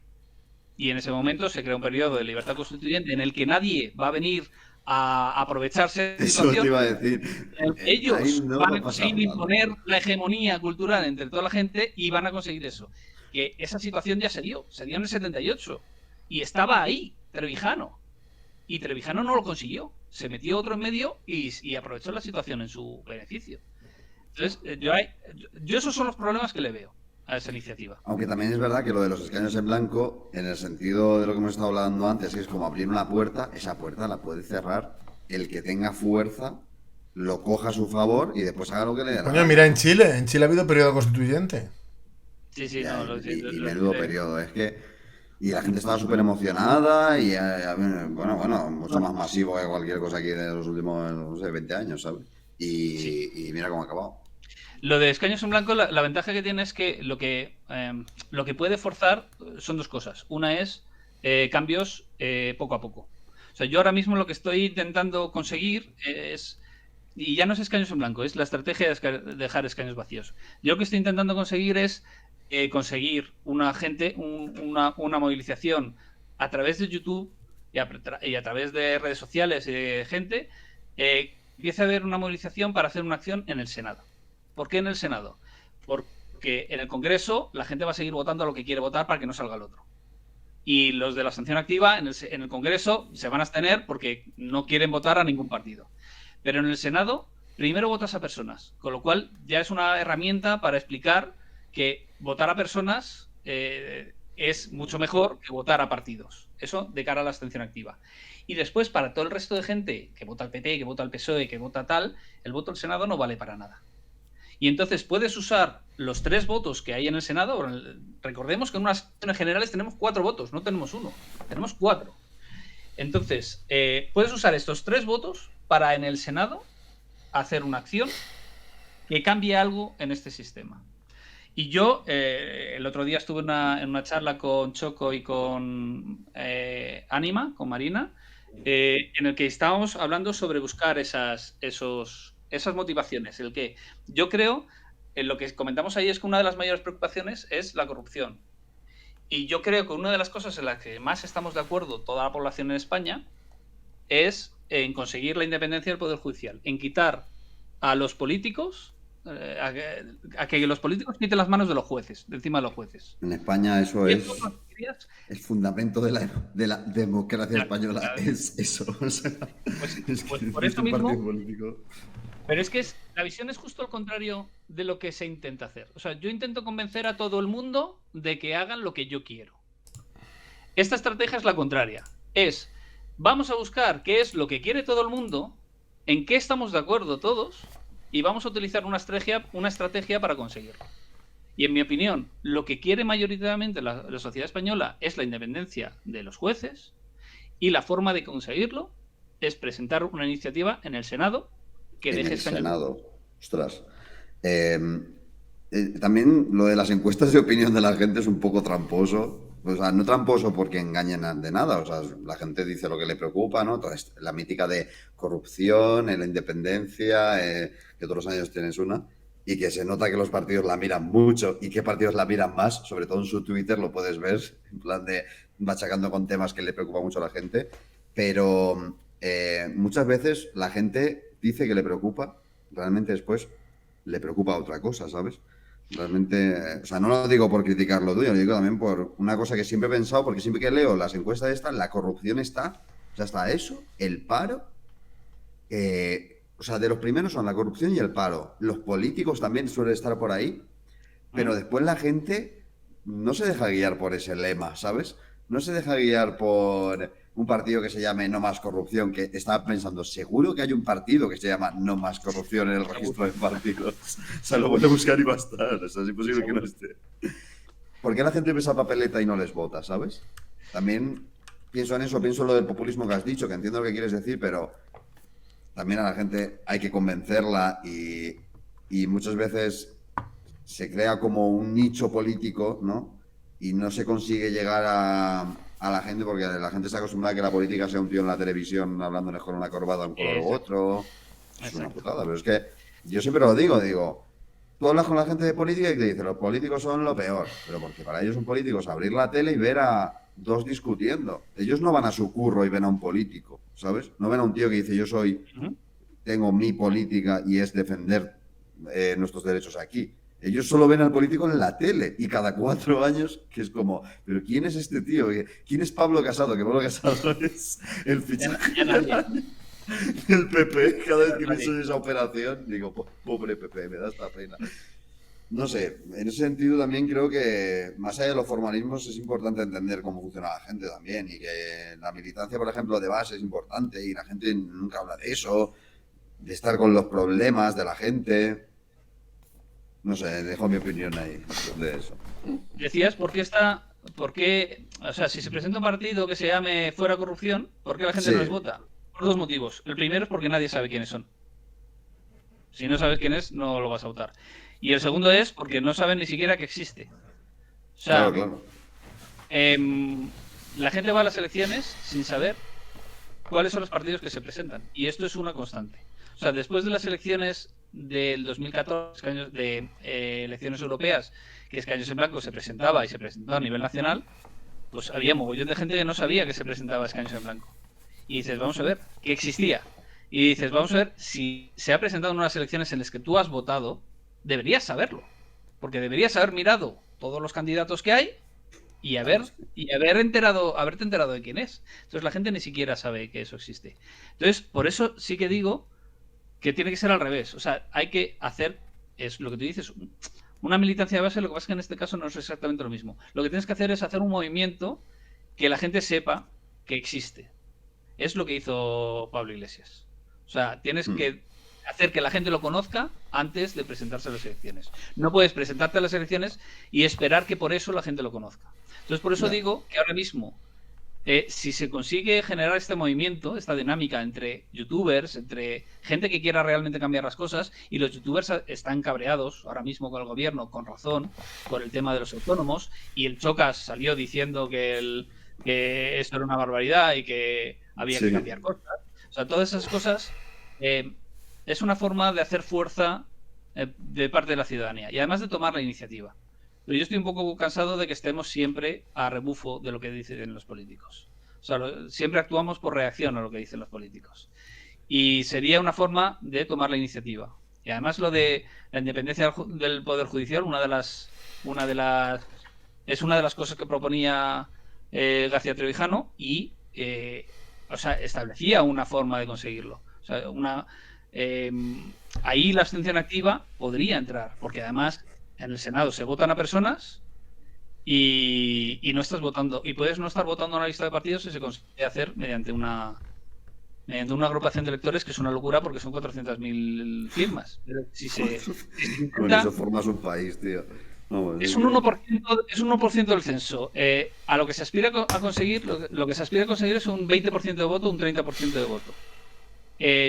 Y en ese momento se crea un periodo de libertad constituyente en el que nadie va a venir a aprovecharse de la eso te situación. iba a decir. Ahí Ellos no van va a a pasar conseguir nada. imponer la hegemonía cultural entre toda la gente y van a conseguir eso. Que esa situación ya se dio en el 78 y estaba ahí, Trevijano. Y Trevijano no lo consiguió. Se metió otro en medio y aprovechó la situación en su beneficio. Entonces, yo esos son los problemas que le veo a esa iniciativa. Aunque también es verdad que lo de los escaños en blanco, en el sentido de lo que hemos estado hablando antes, es como abrir una puerta, esa puerta la puede cerrar el que tenga fuerza, lo coja a su favor y después haga lo que le dé la Coño, gana. mira, en Chile ha habido periodo constituyente. Sí, sí, Ya, no, y lo menudo diré. periodo, es que... Y la gente estaba súper emocionada y, bueno, mucho más masivo que cualquier cosa aquí de los últimos, no sé, 20 años, ¿sabes? Sí. Y mira cómo ha acabado. Lo de escaños en blanco, la ventaja que tiene es que lo que puede forzar son dos cosas. Una es cambios poco a poco. O sea, yo ahora mismo lo que estoy intentando conseguir es, y ya no es escaños en blanco, es la estrategia de dejar escaños vacíos. Yo lo que estoy intentando conseguir es conseguir una movilización a través de YouTube y a través de redes sociales y de gente, empiece a haber una movilización para hacer una acción en el Senado. ¿Por qué en el Senado? Porque en el Congreso la gente va a seguir votando a lo que quiere votar para que no salga el otro. Y los de la abstención activa en el Congreso se van a abstener porque no quieren votar a ningún partido. Pero en el Senado primero votas a personas, con lo cual ya es una herramienta para explicar que votar a personas es mucho mejor que votar a partidos. Eso de cara a la abstención activa. Y después, para todo el resto de gente que vota al PP, que vota al PSOE, que vota tal, el voto al Senado no vale para nada. Y entonces puedes usar los 3 votos que hay en el Senado. Recordemos que en unas elecciones generales tenemos 4 votos, no tenemos 1, tenemos 4. Entonces, puedes usar estos 3 votos para en el Senado hacer una acción que cambie algo en este sistema. Y yo el otro día estuve en una charla con Choco y con Anima, con Marina, en el que estábamos hablando sobre buscar esas motivaciones. El que yo creo, en lo que comentamos ahí, es que una de las mayores preocupaciones es la corrupción. Y yo creo que una de las cosas en las que más estamos de acuerdo toda la población en España es en conseguir la independencia del Poder Judicial, en quitar a los políticos, a que los políticos quiten las manos de los jueces, de encima de los jueces. En España eso Y es esto el fundamento de la democracia Claro, española, claro. es eso. O sea, es pues que por existe eso un partido mismo, político. pero es que la visión es justo al contrario de lo que se intenta hacer. O sea, yo intento convencer a todo el mundo de que hagan lo que yo quiero. Esta estrategia es la contraria. Vamos a buscar qué es lo que quiere todo el mundo, en qué estamos de acuerdo todos, y vamos a utilizar una estrategia para conseguirlo. Y en mi opinión, lo que quiere mayoritariamente la sociedad española es la independencia de los jueces, y la forma de conseguirlo es presentar una iniciativa en el Senado que deje escaños. En el Senado, ostras. También lo de las encuestas de opinión de la gente es un poco tramposo. O sea, no tramposo porque engañen de nada. O sea, la gente dice lo que le preocupa, ¿no? La mítica de corrupción, la independencia, que todos los años tienes una, y que se nota que los partidos la miran mucho y qué partidos la miran más, sobre todo en su Twitter lo puedes ver, en plan de machacando con temas que le preocupa mucho a la gente. Pero muchas veces la gente dice que le preocupa, realmente después le preocupa otra cosa, ¿sabes? Realmente, o sea, no lo digo por criticar lo tuyo, lo digo también por una cosa que siempre he pensado, porque siempre que leo las encuestas estas, la corrupción está, o sea, está eso, el paro, o sea, de los primeros son la corrupción y el paro. Los políticos también suelen estar por ahí, pero después la gente no se deja guiar por ese lema, ¿sabes? No se deja guiar por un partido que se llame No Más Corrupción, que estaba pensando, seguro que hay un partido que se llama No Más Corrupción en el registro de partidos. O sea, lo voy a buscar y va a estar. O sea, es imposible que no esté. ¿Por qué la gente ve esa papeleta y no les vota, sabes? También pienso en eso, pienso en lo del populismo que has dicho, que entiendo lo que quieres decir, pero también a la gente hay que convencerla y muchas veces se crea como un nicho político, ¿no? Y no se consigue llegar a la gente porque la gente está acostumbrada a que la política sea un tío en la televisión hablándoles con una corbata, un color u otro. Es una putada, pero es que yo siempre lo digo, tú hablas con la gente de política y te dice, los políticos son lo peor, pero porque para ellos son políticos abrir la tele y ver a dos discutiendo. Ellos no van a su curro y ven a un político, ¿sabes? No ven a un tío que dice, tengo mi política y es defender nuestros derechos aquí. Ellos solo ven al político en la tele y cada 4 años, que es como, ¿pero quién es este tío? ¿Quién es Pablo Casado? Que Pablo Casado es el fichaje del PP. Cada vez que pienso en esa operación, digo, pobre PP, me da esta pena. No sé, en ese sentido también creo que, más allá de los formalismos, es importante entender cómo funciona la gente también y que la militancia, por ejemplo, de base es importante y la gente nunca habla de eso, de estar con los problemas de la gente. No sé, dejo mi opinión ahí de eso. Decías, ¿por qué, o sea, si se presenta un partido que se llame Fuera Corrupción, ¿por qué la gente no les vota? Por 2 motivos. El primero es porque nadie sabe quiénes son. Si no sabes quién es, no lo vas a votar. Y el segundo es porque no saben ni siquiera que existe. O sea, claro. La gente va a las elecciones sin saber cuáles son los partidos que se presentan. Y esto es una constante. O sea, después de las elecciones del 2014, de elecciones europeas, que Escaños en Blanco se presentaba y se presentó a nivel nacional, pues había mogollón de gente que no sabía que se presentaba Escaños en Blanco. Y dices, vamos a ver, que existía. Y dices, vamos a ver, si se ha presentado en unas elecciones en las que tú has votado, deberías saberlo. Porque deberías haber mirado todos los candidatos que hay y haberte enterado de quién es. Entonces la gente ni siquiera sabe que eso existe. Entonces, por eso sí que digo que tiene que ser al revés. O sea, hay que hacer, es lo que tú dices, una militancia de base. Lo que pasa es que en este caso no es exactamente lo mismo. Lo que tienes que hacer es hacer un movimiento que la gente sepa que existe. Es lo que hizo Pablo Iglesias. O sea, tienes que hacer que la gente lo conozca antes de presentarse a las elecciones. No puedes presentarte a las elecciones y esperar que por eso la gente lo conozca. Entonces, por eso digo que ahora mismo, si se consigue generar este movimiento, esta dinámica entre youtubers, entre gente que quiera realmente cambiar las cosas, y los youtubers están cabreados ahora mismo con el gobierno, con razón, por el tema de los autónomos, y el Chocas salió diciendo que esto era una barbaridad y que había que cambiar cosas. O sea, todas esas cosas es una forma de hacer fuerza de parte de la ciudadanía y además de tomar la iniciativa. Pero yo estoy un poco cansado de que estemos siempre a rebufo de lo que dicen los políticos. O sea, siempre actuamos por reacción a lo que dicen los políticos. Y sería una forma de tomar la iniciativa. Y además lo de la independencia del Poder Judicial, es una de las cosas que proponía García Trevijano y o sea, establecía una forma de conseguirlo. O sea, ahí la abstención activa podría entrar, porque además en el Senado se votan a personas y no estás votando. Y puedes no estar votando en la lista de partidos y se consigue hacer mediante una agrupación de electores, que es una locura porque son 400.000 firmas. Pero si se Con intenta, eso formas un país, tío. Vamos, es un 1% del censo. A lo que se aspira a conseguir, lo que se aspira a conseguir es un 20% de voto, un 30% de voto.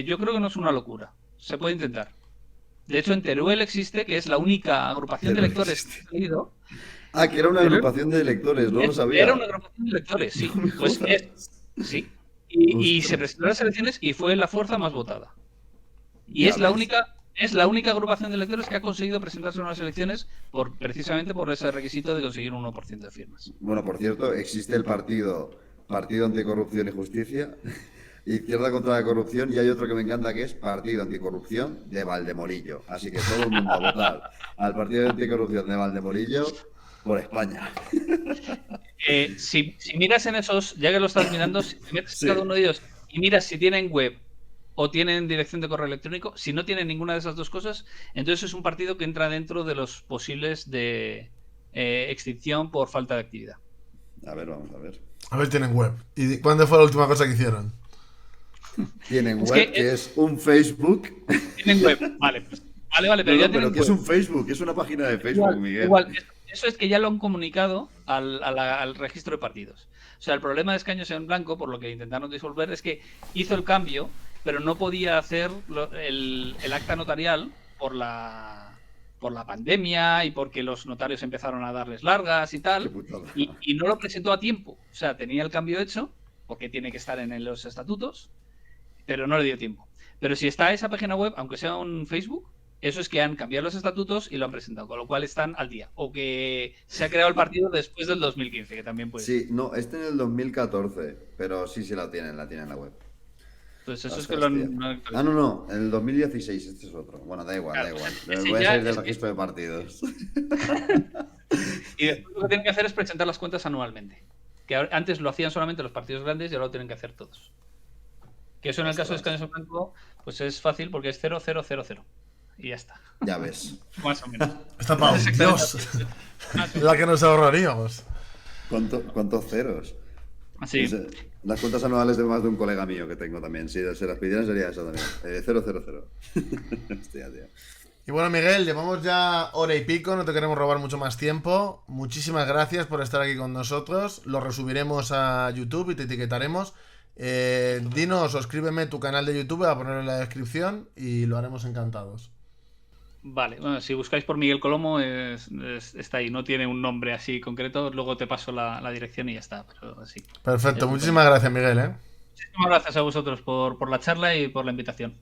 Yo creo que no es una locura. Se puede intentar. De hecho, en Teruel existe, que es la única agrupación de Teruel electores que ha salido. Ah, que era una agrupación de electores, no lo sabía. Era una agrupación de electores, sí. No me Pues jodas. sí. Y se Ostras. presentó a las elecciones y fue la fuerza más votada. Y Ya es la ves. única agrupación de electores que ha conseguido presentarse a unas elecciones precisamente por ese requisito de conseguir un 1% de firmas. Bueno, por cierto, existe el Partido Anticorrupción y Justicia, Izquierda contra la Corrupción, y hay otro que me encanta que es Partido Anticorrupción de Valdemorillo. Así que todo el mundo a votar al Partido Anticorrupción de Valdemorillo por España. Si miras en esos, ya que lo estás mirando, si te metes Sí. en cada uno de ellos y miras si tienen web o tienen dirección de correo electrónico, si no tienen ninguna de esas dos cosas, entonces es un partido que entra dentro de los posibles de extinción por falta de actividad. A ver, vamos a ver. A ver, tienen web. ¿Y cuándo fue la última cosa que hicieron? Tienen Es web, que- que es un Facebook. Tienen web, vale, vale, pero No, ya no, tienen pero que es web. un Facebook, es una página de Facebook, Miguel. Igual, eso es que ya lo han comunicado al registro de partidos. O sea, el problema de escaños en blanco, por lo que intentaron disolver, es que hizo el cambio, pero no podía hacer el acta notarial por la pandemia y porque los notarios empezaron a darles largas y Qué tal, putada. y no lo presentó a tiempo. O sea, tenía el cambio hecho, porque tiene que estar en los estatutos, pero no le dio tiempo. Pero si está esa página web, aunque sea un Facebook, eso es que han cambiado los estatutos y lo han presentado, con lo cual están al día. O que se ha creado el partido después del 2015, que también puede ser. Sí, no, este en el 2014, pero sí la tienen en la web. Entonces, eso es Ostras, que lo tío. han Ah, no, en el 2016, este es otro. Bueno, da igual, Claro, da igual. ese Voy a ya salir del es que- registro de partidos. Y después lo que tienen que hacer es presentar las cuentas anualmente. Que antes lo hacían solamente los partidos grandes y ahora lo tienen que hacer todos. Que eso en el caso de Ostras. Escaños en Blanco, pues es fácil porque es 0000. Y ya está. Ya ves. Más o menos. Está pavo. Es Dios. Más o La que nos ahorraríamos. ¿Cuántos ceros? menos. Sí. Las cuentas anuales de más de un colega mío que tengo también. Si se las pidieran sería eso también. 000. Hostia, tío. Y bueno, Miguel, llevamos ya hora y pico, no te queremos robar mucho más tiempo. Muchísimas gracias por estar aquí con nosotros. Lo resubiremos a YouTube y te etiquetaremos. Dinos o escríbeme tu canal de YouTube, a ponerlo en la descripción y lo haremos encantados. Vale, bueno, si buscáis por Miguel Colomo, está ahí, no tiene un nombre así concreto, luego te paso la dirección y ya está, pero sí. Perfecto, muchísimas gracias, Miguel, ¿eh? Muchísimas gracias a vosotros por la charla y por la invitación.